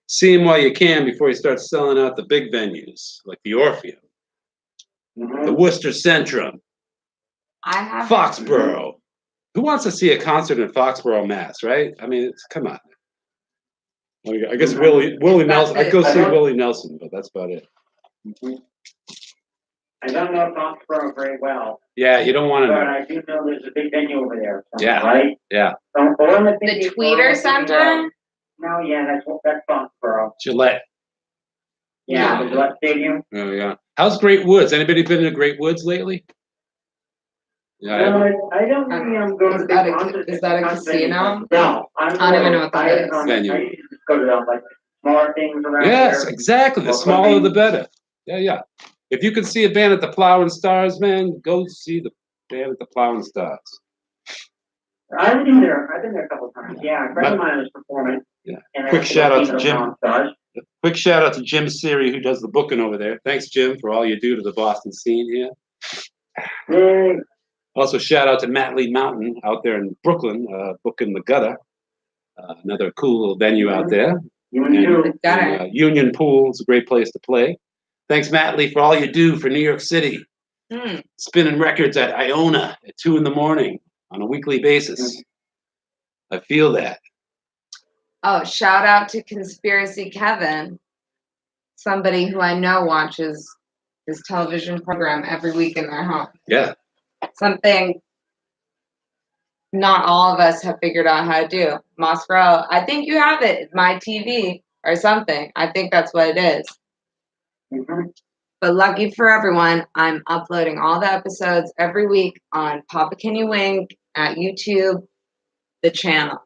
see him while you can before he starts selling out the big venues like the Orpheum, the Worcester Centrum, Foxborough. Who wants to see a concert in Foxborough, Mass? Right? I mean, come on. I guess Willie Nelson. I'd go see Willie Nelson, but that's about it. I don't know Foxborough very well. Yeah, you don't want to but know. I do know there's a big venue over there. Yeah. Right? Yeah. the Tweeter Center. No, yeah, that's Foxborough. Gillette. Yeah, the Gillette Stadium. Oh yeah. How's Great Woods? Anybody been to Great Woods lately? Yeah. I don't think I'm going to big concerts. Is that a casino? No, I don't even know what that is. Venue. I just go to like smaller things around Yes, here. exactly. The smaller the better. Yeah. If you can see a band at the Plowing Stars, man, go see the band at the Plowing Stars. I've been there a couple times. Yeah, a friend of mine was performing. Yeah. And Quick shout out to Jim. Stars. Quick shout out to Jim Siri, who does the booking over there. Thanks, Jim, for all you do to the Boston scene here. Yay. Also, shout out to Matt Lee Mountain out there in Brooklyn, booking the Gutter. Another cool little venue out there. Union Pool is a great place to play. Thanks, Matt Lee, for all you do for New York City. spinning records at Iona at 2 in the morning on a weekly basis. I feel that. Oh, shout out to Conspiracy Kevin, somebody who I know watches his television program every week in their home. Yeah. Something not all of us have figured out how to do. Mossbro, I think you have it. My TV or something. I think that's what it is. Mhm. But lucky for everyone, I'm uploading all the episodes every week on Papa Can You Wink at YouTube, the channel.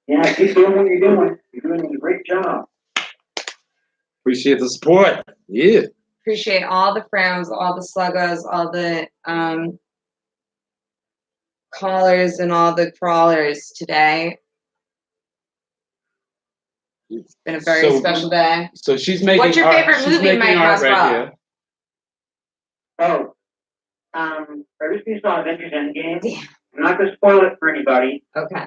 Yeah, keep doing what you're doing. You're doing a great job. Appreciate the support. Yeah. Appreciate all the friends, all the sluggers, all the callers, and all the crawlers today. It's been a very special day. So she's making What's your art. favorite She's movie, making Mike art right Haswell? here. Oh, I recently saw Avengers Endgame. I'm not gonna spoil it for anybody. Okay.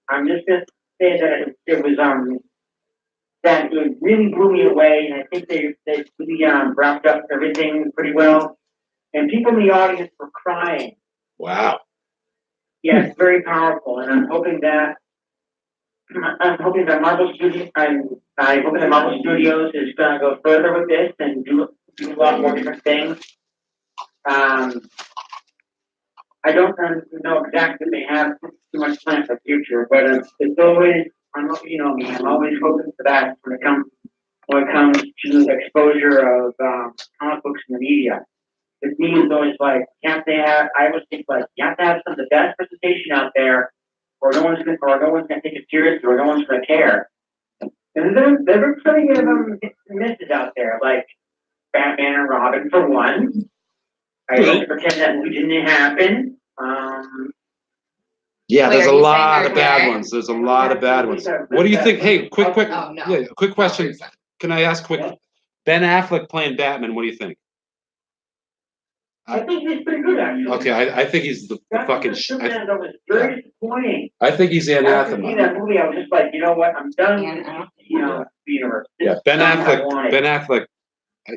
I'm just gonna say that it was that it really blew me away, and I think they really wrapped up everything pretty well. And people in the audience were crying. Wow. Yeah, it's very powerful, and I'm hoping that Marvel Studios, I'm hoping that Marvel Studios is gonna go further with this and do a lot more different things. I don't know exactly if they have too much plan for the future, but it's always, you know me, I'm always hoping for that when it comes to exposure of comic books in the media. The me is always like, I always think like, you have to have some of the best presentation out there, or no one's gonna take it seriously, or no one's gonna care. And there are plenty of misses out there, like Batman and Robin for one. I hate to pretend that movie didn't happen. Yeah, Wait, there's are a you lot saying of they're bad gay? ones. There's a lot of bad ones. What do you think? Hey, quick Oh, no. yeah, quick question. Can I ask quick? Ben Affleck playing Batman. What do you think? I think he's pretty good, actually. Okay, I think he's the fucking. Superman that was very disappointing. I think he's After seeing anathema. that movie, I was just like, you know what? I'm done with Anathema. the universe. Yeah, This Ben is something I Affleck. wanted. Ben Affleck.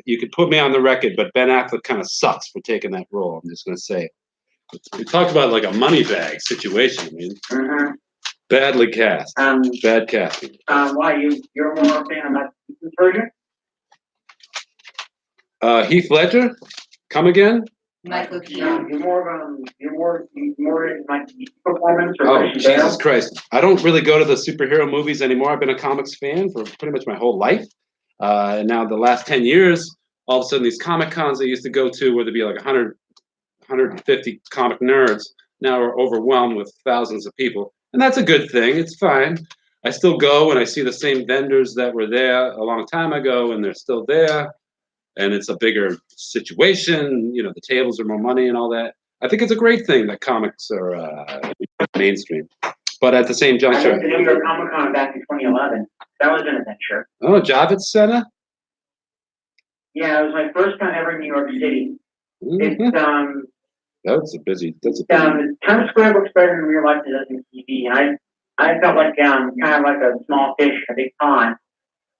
You could put me on the record, but Ben Affleck kind of sucks for taking that role. I'm just gonna say. We talked about like a money bag situation. I mean, Mhm. badly cast. Bad casting. Why you're more a fan of that version? Heath Ledger, come again? Michael Keaton. You're more in my performance or Oh, Christian Jesus Bale? Christ. I don't really go to the superhero movies anymore. I've been a comics fan for pretty much my whole life. And now the last 10 years, all of a sudden these Comic Cons I used to go to where there'd be like 100, 150 comic nerds now are overwhelmed with thousands of people. And that's a good thing. It's fine. I still go and I see the same vendors that were there a long time ago and they're still there. And it's a bigger situation. You know, the tables are more money and all that. I think it's a great thing that comics are mainstream. But at the same I juncture, went to New York Comic Con back in 2011. That was an adventure. oh, Javits Center? Yeah, it was my first time ever in New York City. Mhm. It's That's a busy. Times Square looks better in real life than it does in TV. And I felt like kind of like a small fish in a big pond.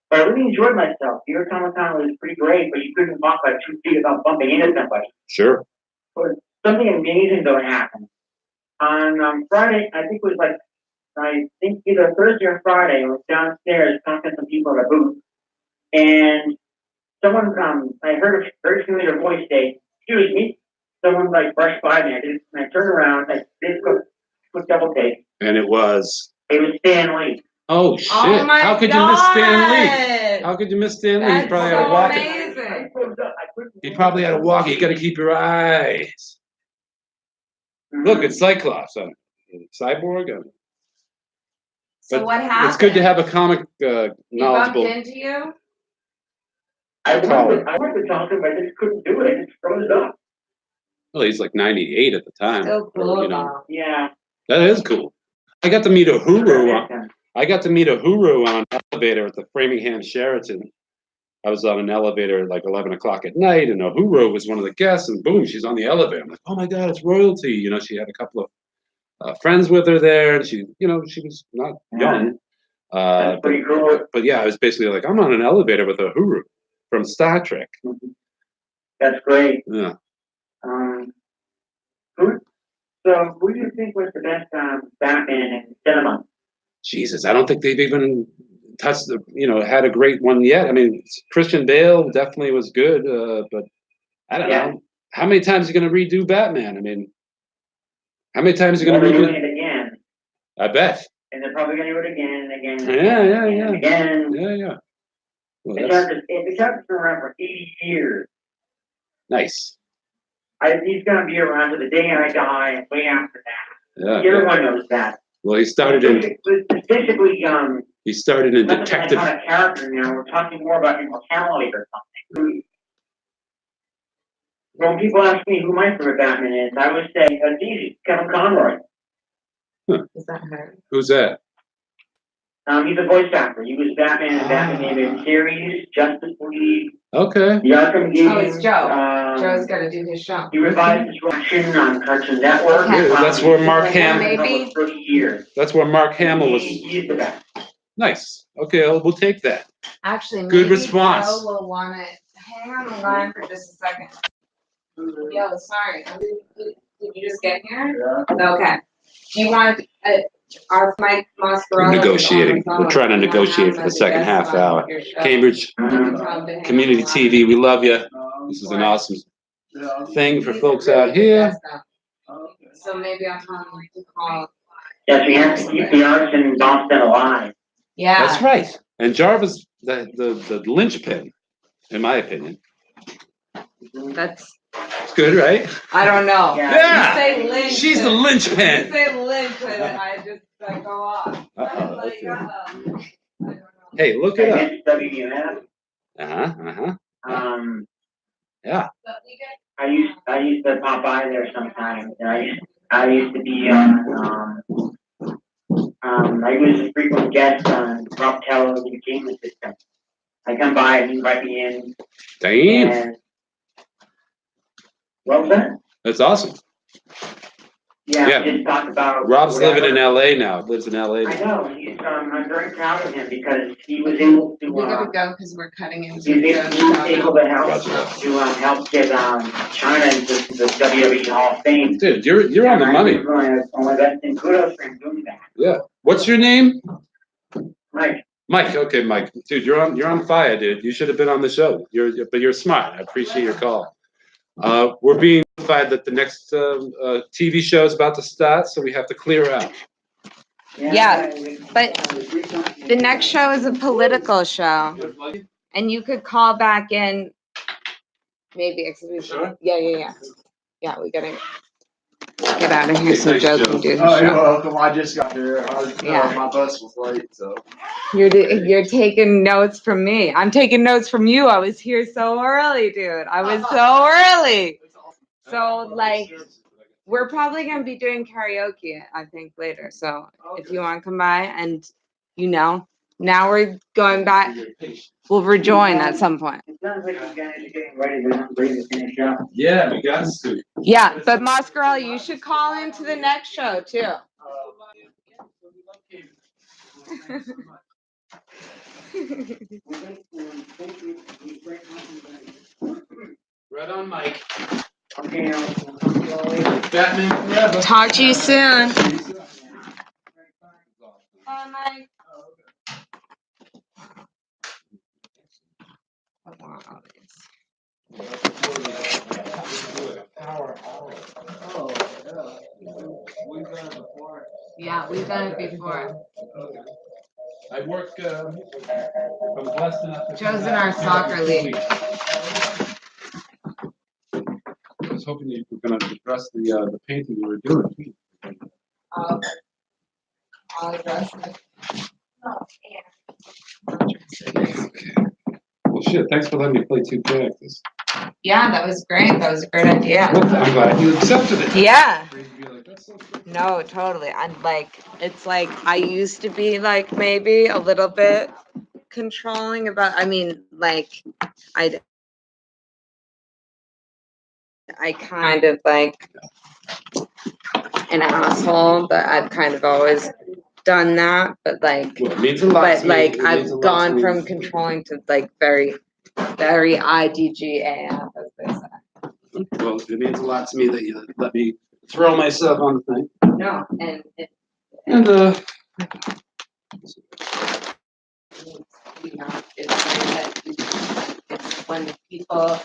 But I really enjoyed myself. New York Comic Con was pretty great, but you couldn't walk like 2 feet without bumping into somebody. Sure. But something amazing though happened. On Friday, I think it was like, I think either Thursday or Friday, I was downstairs talking to some people at a booth. And someone, I heard a very familiar voice say, "Excuse me." Someone like brushed by me. And I turned around, I did a quick double take. And it was. It was Stan Lee. Oh, shit. Oh my How could you miss Stan Lee? God. How could you miss Stan Lee? He That's probably had so a walkie. amazing. He probably had a walkie. You got to keep your eyes. Look, it's Cyclops. Cyborg. So But what happened? it's good to have a comic He bumped knowledgeable. into you? I wanted to talk to him, I just couldn't do it. I just froze up. Well, he's like 98 at the time. Still cool, You know, though. Yeah. that is cool. I got to meet Uhuru. I got to meet Uhuru on an elevator at the Framingham Sheraton. I was on an elevator at like 11 o'clock at night, and Uhuru was one of the guests, and boom, she's on the elevator. I'm like, oh my God, it's royalty. You know, she had a couple of friends with her there, and she was not young. That's pretty cool. But yeah, I was basically like, I'm on an elevator with Uhuru from Star Trek. That's great. Yeah. Who do you think was the best Batman in cinema? Jesus, I don't think they've even touched the, had a great one yet. I mean, Christian Bale definitely was good, but I don't Yeah. know. How many times are you going to redo Batman? I mean, how many times are you Well, going to they're redo? doing it again, I bet. and they're probably going to do it again and again and Yeah, again yeah, and yeah. again. Yeah, yeah. Well, Because that's it's been around for 80 years. nice. He's going to be around to the day I die and way after that. Yeah. Everyone knows that. Well, he started in Specifically, detective. not a character now. We're talking more about immortality or something. When people ask me who my favorite Batman is, I would say it's easy, Kevin Conroy. Is that her? Who's that? He's a voice actor. He was Batman in Batman animated series, Justice League, Okay. the Arkham games. Oh, it's Joe. Joe's got to do his show. He revised his action on Cartoon Network. Okay. Yeah, that's where Mark Maybe. 30 years. That's where Mark Hamill was. He's the best. Nice. Okay, we'll take that. Actually, Good maybe response. Joe will want to hang on the line for just a second. Yo, sorry. Did you just get here? Yeah. Okay. Do you want our Mike Mascarello? We're negotiating. We're trying to negotiate for the second half hour. Cambridge Community TV, we love you. This is an awesome thing for folks out here. So maybe I'll tell him to call. Yes, we have to keep the arts in Boston alive. Yeah. That's right. And Jarvis, the linchpin, in my opinion. That's. It's good, right? I don't know. Yeah. You say linchpin. She's the linchpin. You say linchpin, and I just go off. Uh-oh, Like, okay. I don't know. Hey, look it up. WWF. Yeah. I used to pop by there sometimes. I used to be on. I was a frequent guest on Rob Teller's entertainment system. I come by and he invite me in. Damn. And, well done. That's awesome. Yeah. Just talk about. Rob's whatever. living in LA now. Lives in LA now. I know. I'm very proud of him because he was able to. We gotta go because we're cutting into. He was able to help get China into the WWE Hall of Fame. Dude, you're on the money. And kudos for him doing that. Yeah. What's your name? Mike. Mike. Okay, Mike. Dude, you're on fire, dude. You should have been on the show. But you're smart. I appreciate your call. We're being notified that the next TV show is about to start, so we have to clear out. Yeah, but the next show is a political show, and you could call back in. Maybe Sure. Yeah. We gotta get out of here so Thanks, Joe Joe. can do his Oh, you're show. welcome. I just got here. Yeah. My bus was late, so. You're taking notes from me. I'm taking notes from you. I was here so early, dude. I was so early. So like, we're probably gonna be doing karaoke, I think, later. So if you want to come by, and now we're going back. We'll rejoin at some point. It sounds like you guys are getting ready to finish up. Yeah, we got to. Yeah, but Mascarello, you should call into the next show too. Right on, Mike. Okay, Batman forever. Talk to you soon. Bye, Mike. I want all this. Yeah, we've done it before. I work. I'm blessed enough to. Joe's in our soccer league. I was hoping you were going to address the painting you were doing. I'll address it. Okay. Well, shit. Thanks for letting me play 2 characters. Yeah, that was great. That was a great idea. Well, I'm glad you accepted it. Yeah. Like, that's so cool. No, totally. I'm like, it's like I used to be like maybe a little bit controlling about. I mean, like I kind of like an asshole, but I've kind of always done that. But like, Well, it means a lot but to me. like It means a I've lot gone to me. from controlling to like very, very IDGAF, as they say. Well, it means a lot to me that you let me throw myself on the thing. No, and it, And you know, it's like that, it's when people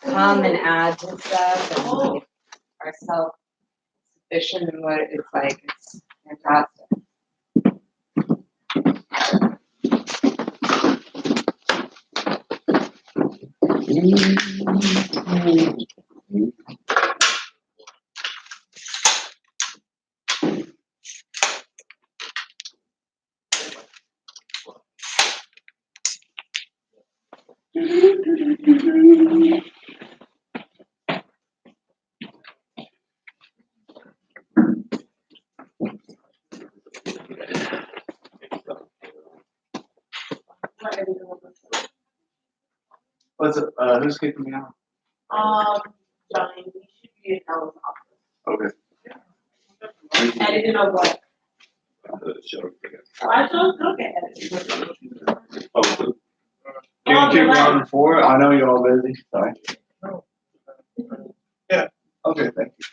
come and add to stuff and are self-sufficient in what it's like, it's fantastic. What's it, who's kicking me out? Johnny, we should be in Ellen's office. Okay. I didn't know what. I don't look at it. Oh, can you keep me on for it? I know you're all busy, sorry. Yeah, okay, thank you.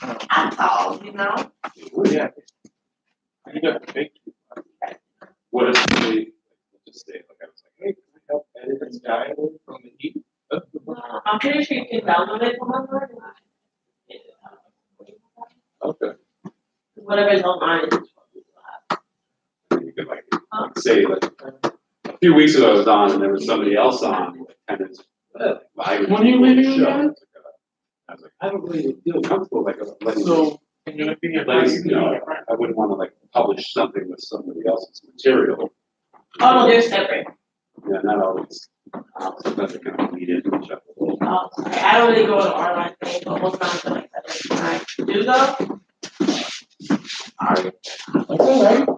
That's all, you know? Oh, yeah. You got the big. what if they just say, like, I was like, hey, Can I help edit this guy from the heat? I'm pretty sure you can download it from online. Okay. Whatever is online is. you could like say like a few weeks ago I was on and there was somebody else on and it's live. When are you leaving show. again? I was like, I don't really feel comfortable like letting So, can you be a you know, I wouldn't want to like publish something with somebody else's material. Oh, no, they're separate. Yeah, not always. Sometimes it kind of bleed into each other. Oh, sorry. I don't really go to online things, but most times I like that. When I do go. Sorry. That's all right. But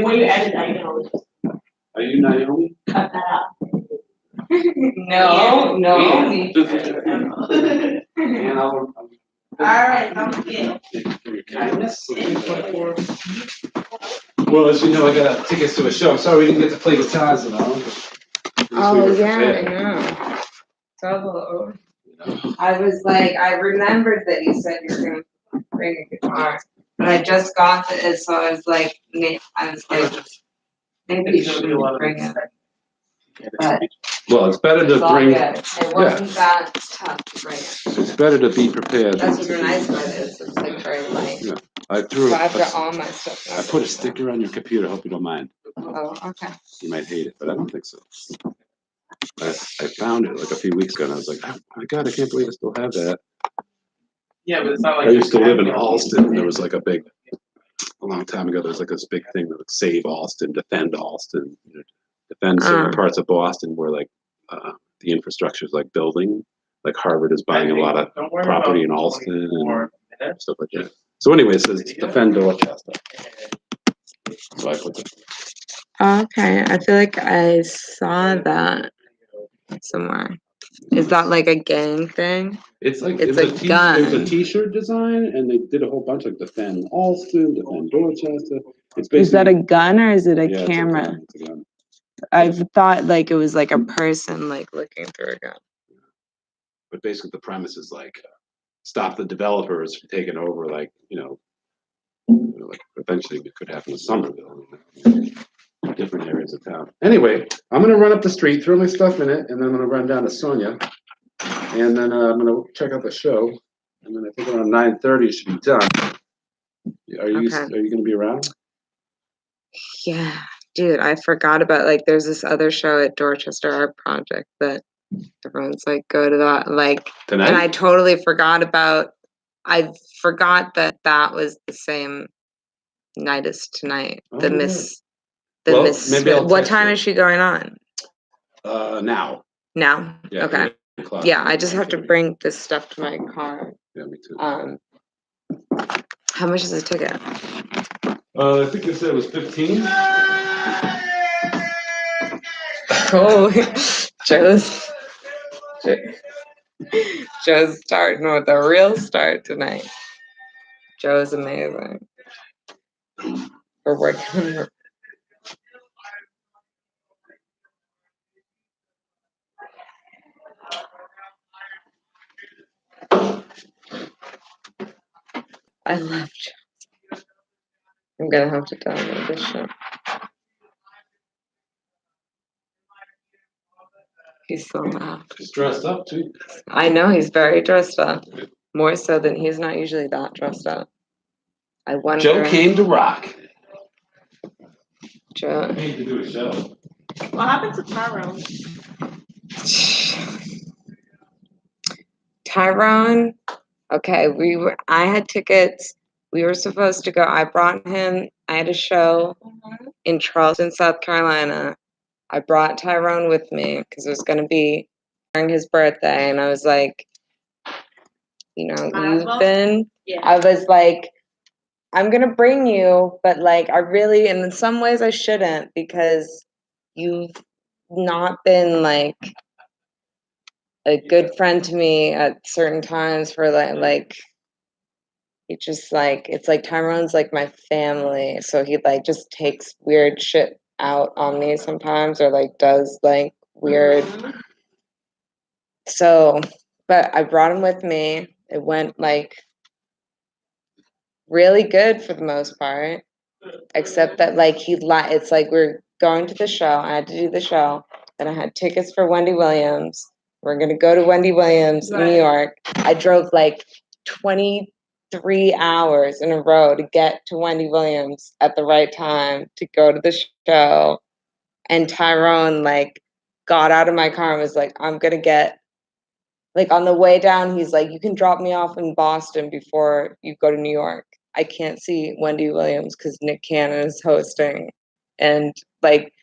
when you edit that, you can always just Are you Naomi? cut that out. No, no. And I'll. Alright, sounds good. For your kindness. Well, as you know, I got tickets to a show. I'm sorry we didn't get to play guitars at all. Oh, yeah, I know. Double. I was like, I remembered that you said you were gonna bring a guitar, but I just got it, so I was like, maybe you shouldn't bring it. But Well, it's better it's to all bring. good. It wasn't that tough to bring it. It's better to be prepared. That's what's nice about it, is it's like very light. Yeah, I threw. So I've got all my stuff. I put a sticker on your computer. Hope you don't mind. Oh, okay. You might hate it, but I don't think so. I found it like a few weeks ago, and I was like, oh my god, I can't believe I still have that. Yeah, but it's not like. I used to live in Alston, and there was like a long time ago, there was like this big thing that would save Alston, defend Alston, you know, defend certain parts of Boston where like the infrastructure is like building. Like Harvard is buying a lot of property in Alston and stuff like that. So anyway, it says defend Dorchester. So I put it. Okay, I feel like I saw that somewhere. Is that like a gang thing? It's like It's it a was it gun. was a T-shirt design, and they did a whole bunch of defend Alston, defend Dorchester. It's Is that a basically gun or is it a yeah, it's camera? gun, it's a gun. I've thought like it was like a person like looking through a gun. But basically, the premise is like stop the developers from taking over. Like like eventually it could happen in Somerville, different areas of town. Anyway, I'm gonna run up the street, throw my stuff in it, and then I'm gonna run down to Sonia, and then I'm gonna check out the show, and then I think around 9:30 it should be done. Are you gonna be around? Yeah, dude, I forgot about like there's this other show at Dorchester Art Project that everyone's like go to that like Tonight? and I totally forgot about I forgot that that was the same night as tonight. Oh, The yeah. Miss Well, Miss maybe I'll what text time you. is she going on? Now. Now? Yeah, Okay. 8 o'clock. Yeah, I just have to bring this stuff to my car. Yeah, me too. How much is a ticket? I think they said it was 15. Oh, Joe's starting with a real start tonight. Joe's amazing. We're working on I love Joe. I'm gonna have to download this shit. He's so loud. He's dressed up too. I know he's very dressed up. More so than he's not usually that dressed up. I wonder. Joe came to rock. Joe. Came to do a show. What happened to Tyrone? Tyrone. Okay, I had tickets. We were supposed to go. I brought him. I had a show in Charleston, South Carolina. I brought Tyrone with me because it was going to be during his birthday, and I was like, you know, I was like, I'm gonna bring you, but like, I really, and in some ways, I shouldn't because you've not been like a good friend to me at certain times for like it just like it's like Tyrone's like my family, so he like just takes weird shit out on me sometimes or like does like weird. So, but I brought him with me. It went like really good for the most part, except that like it's like we're going to the show. I had to do the show. Then I had tickets for Wendy Williams. We're gonna go to Wendy Williams in New York. I drove like 23 hours in a row to get to Wendy Williams at the right time to go to the show. And Tyrone like got out of my car and was like, I'm gonna get like on the way down, he's like, you can drop me off in Boston before you go to New York. I can't see Wendy Williams because Nick Cannon is hosting. And like,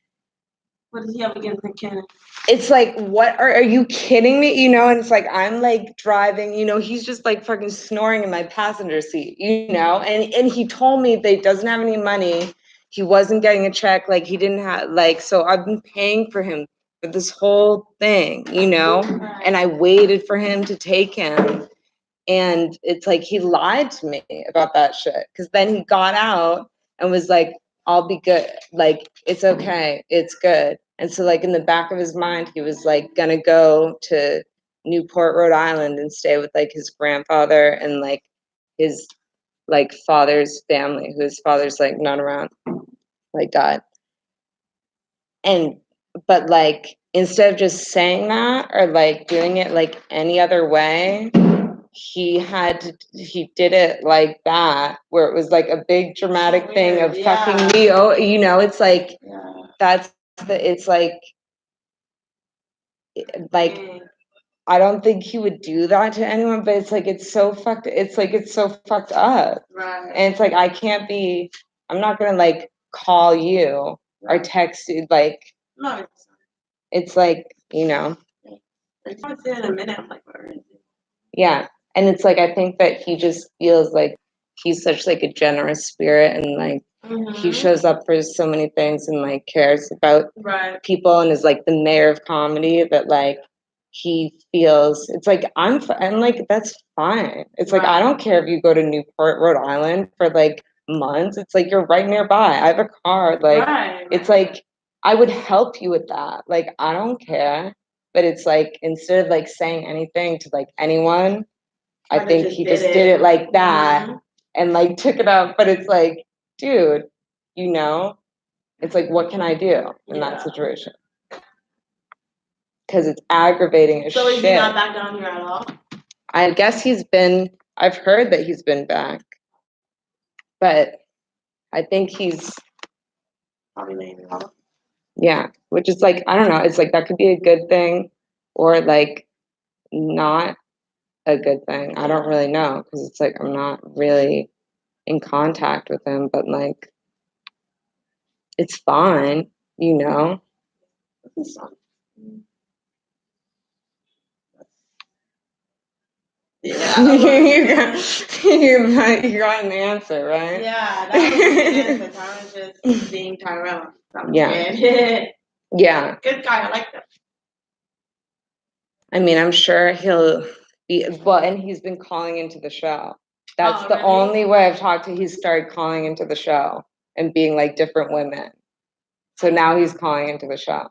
What does he have against Nick Cannon? it's like, what are you kidding me? You know, and it's like, I'm like driving, you know, he's just like fucking snoring in my passenger seat, you know, and he told me that he doesn't have any money. He wasn't getting a check. Like he didn't have like, so I've been paying for him for this whole thing, you know, and I waited for him to take him. And it's like he lied to me about that shit. Cause then he got out and was like, I'll be good. Like, it's okay. It's good. And so like in the back of his mind, he was like gonna go to Newport, Rhode Island and stay with like his grandfather and like his like father's family, whose father's like not around, like died. And but like instead of just saying that or like doing it like any other way, he did it like that, where it was like a big dramatic thing of fucking me. Oh, you know, it's like it's like I don't think he would do that to anyone, but it's like it's so fucked. It's like it's so fucked up, and it's like I'm not gonna like call you or text you like. No, it's like, you know. I haven't seen it in a minute. I'm like, where is it? Yeah. And it's like, I think that he just feels like he's such like a generous spirit and like he shows up for so many things and like cares about people and is like the mayor of comedy that like he feels it's like and like that's fine. It's like I don't care if you go to Newport, Rhode Island for like months. It's like you're right nearby. I have a car. Like it's like I would help you with that. Like I don't care. But it's like instead of like saying anything to like anyone, I think he just did it like that and like took it up. But it's like, dude, you know, it's like, what can I do in that situation? Because it's aggravating as shit. So is he not back down here at all? I guess I've heard that he's been back. But I think he's probably laying off. Yeah, which is like, I don't know, it's like that could be a good thing or like not a good thing. I don't really know because it's like I'm not really in contact with him, but like it's fine, you know. Yeah, you got an answer, right? Yeah, that was the answer. Tyron just being Tyrone. Yeah. Yeah. Good guy. I like that. I mean, I'm sure he'll be well, and he's been calling into the show. That's the only way I've talked to. He started calling into the show and being like different women. So now he's calling into the show.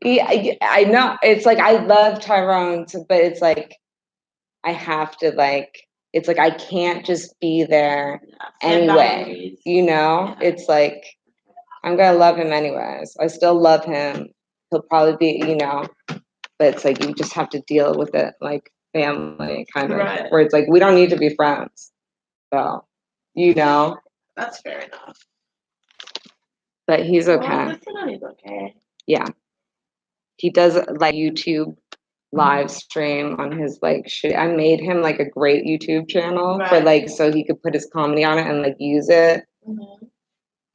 Yeah, I know. It's like I love Tyrone, but it's like I have to like it's like I can't just be there Set anyway. boundaries. You know, Yeah. it's like I'm gonna love him anyways. I still love him. He'll probably be, you know, but it's like you just have to deal with it like family kind of, Right. where it's like we don't need to be friends. So, you know, That's fair enough. but he's Well, okay. good to know he's okay. Yeah. He does like YouTube live stream on his like shit. I made him like a great YouTube channel for Right. like so he could put his comedy on it and like use it. Mhm.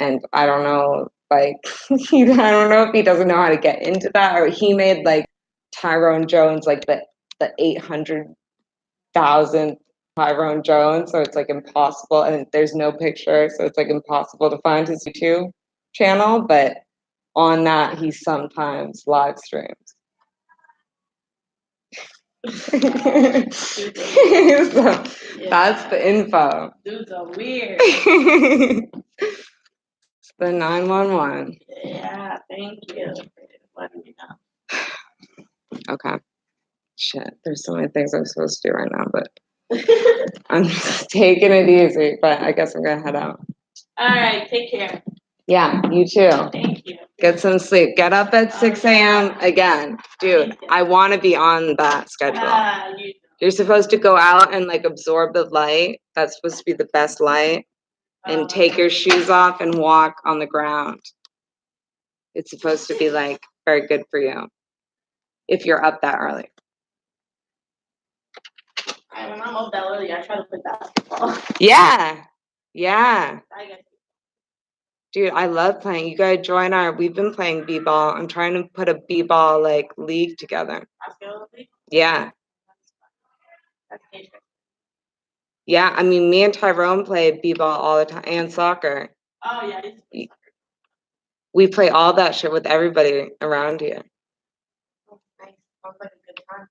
And I don't know, like I don't know if he doesn't know how to get into that or he made like Tyrone Jones like the 800,000th Tyrone Jones, so it's like impossible and there's no picture, so it's like impossible to find his YouTube channel, but on that he sometimes live streams. So, that's the info. Dudes are weird. It's the 911. Yeah, thank you for letting me know. Okay. Shit, there's so many things I'm supposed to do right now, but I'm just taking it easy. But I guess I'm gonna head out. All right, take care. Yeah, you too. Thank you. Get some sleep. Get up at 6 a.m. again. Dude, I want to be on that schedule. You're supposed to go out and like absorb the light. That's supposed to be the best light. And take your shoes off and walk on the ground. It's supposed to be like very good for you if you're up that early. When I'm up that early, I try to play basketball. Yeah. Yeah. I guess. Dude, I love playing. You gotta join we've been playing b-ball. I'm trying to put a b-ball like league together. Basketball league? Yeah. That's interesting. Yeah, I mean, me and Tyrone play b-ball all the time and soccer. Oh, yeah. I used to play soccer. We play all that shit with everybody around here. Oh, nice. Sounds like a good time.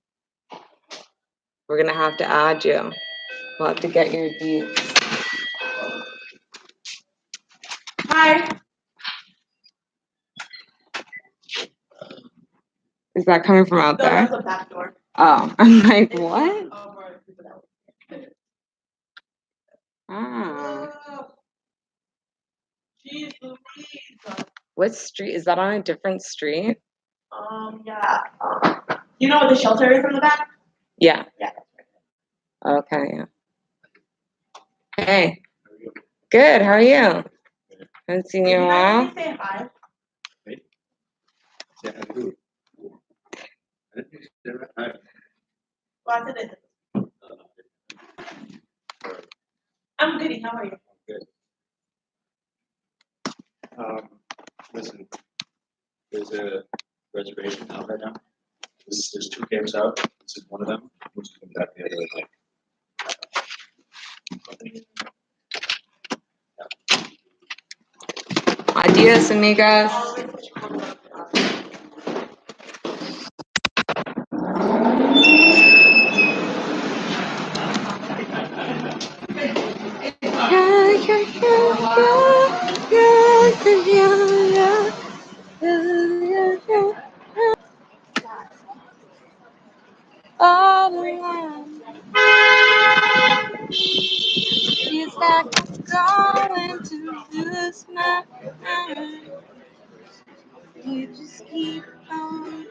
We're gonna have to add you. We'll have to get your deeds. Hi. Is that coming from out No, there? that's the back door. Oh, I'm like, It's what? over people that Ah. Jeez Louise. What street? Is that on a different street? Yeah. You know what the shelter is in the back? Yeah. Yeah. Okay, yeah. Hey. Good, how are you? Haven't seen you in a while. Say hi. Well, I said it. I'm goody. How are you? Listen, there's a reservation out right now. There's two camps out. This is one of them. Which is got the other like. Adios, amigas. All alone. Feels like I'm going to lose my mind. You just keep on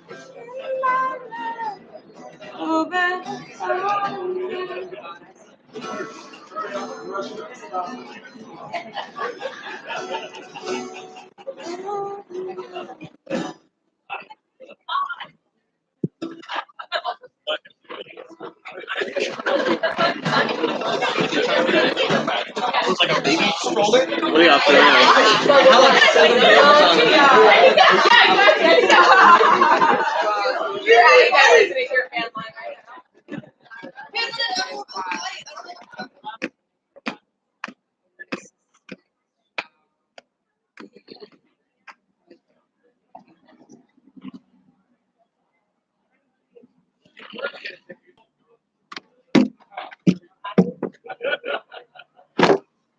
pushing my love over.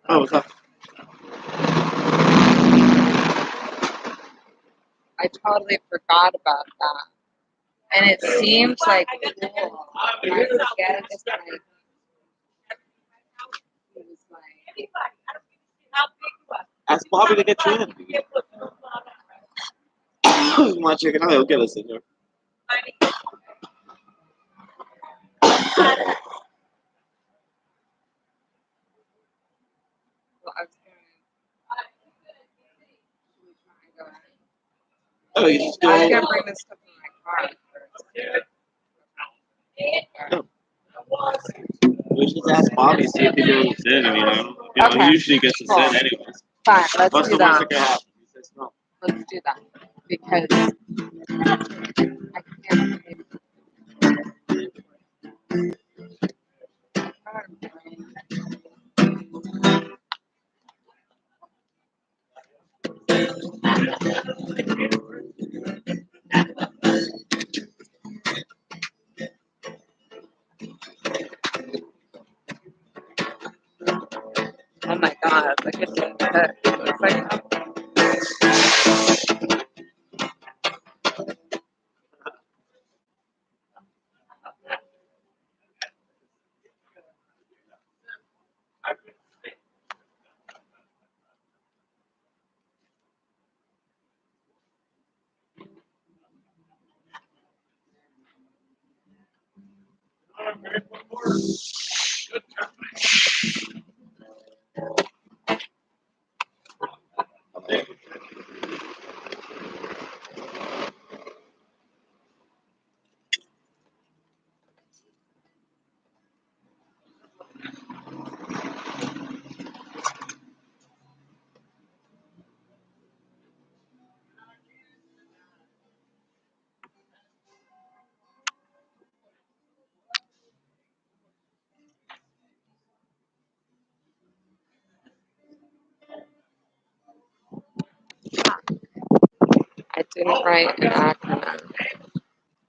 Oh, what's up? I totally forgot about that. And it seems like cool. I forget it's like Anybody, I don't care how big you are. Ask Bobby to get you in. Yeah, look, look, look, You want to check it out? He'll get us in there. Well, I was gonna. Oh, you just do I was all gonna bring this stuff in my car We should just ask Bobby, see if he goes in. I mean, I don't, Okay. he usually gets us Cool. in anyways. Fine, let's What's do the worst that. that can happen? He says no. Let's do that. Because I can't. Oh my god, look at this. It's like, I didn't write an acronym.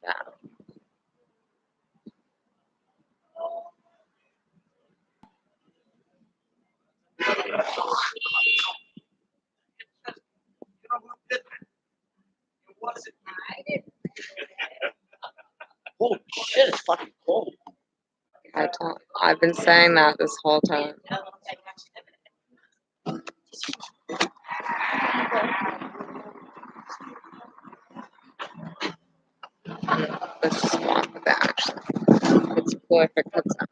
Yeah. Holy shit, it's fucking cold. I've been saying that this whole time. Let's just walk with it actually. It's cool if it cuts out.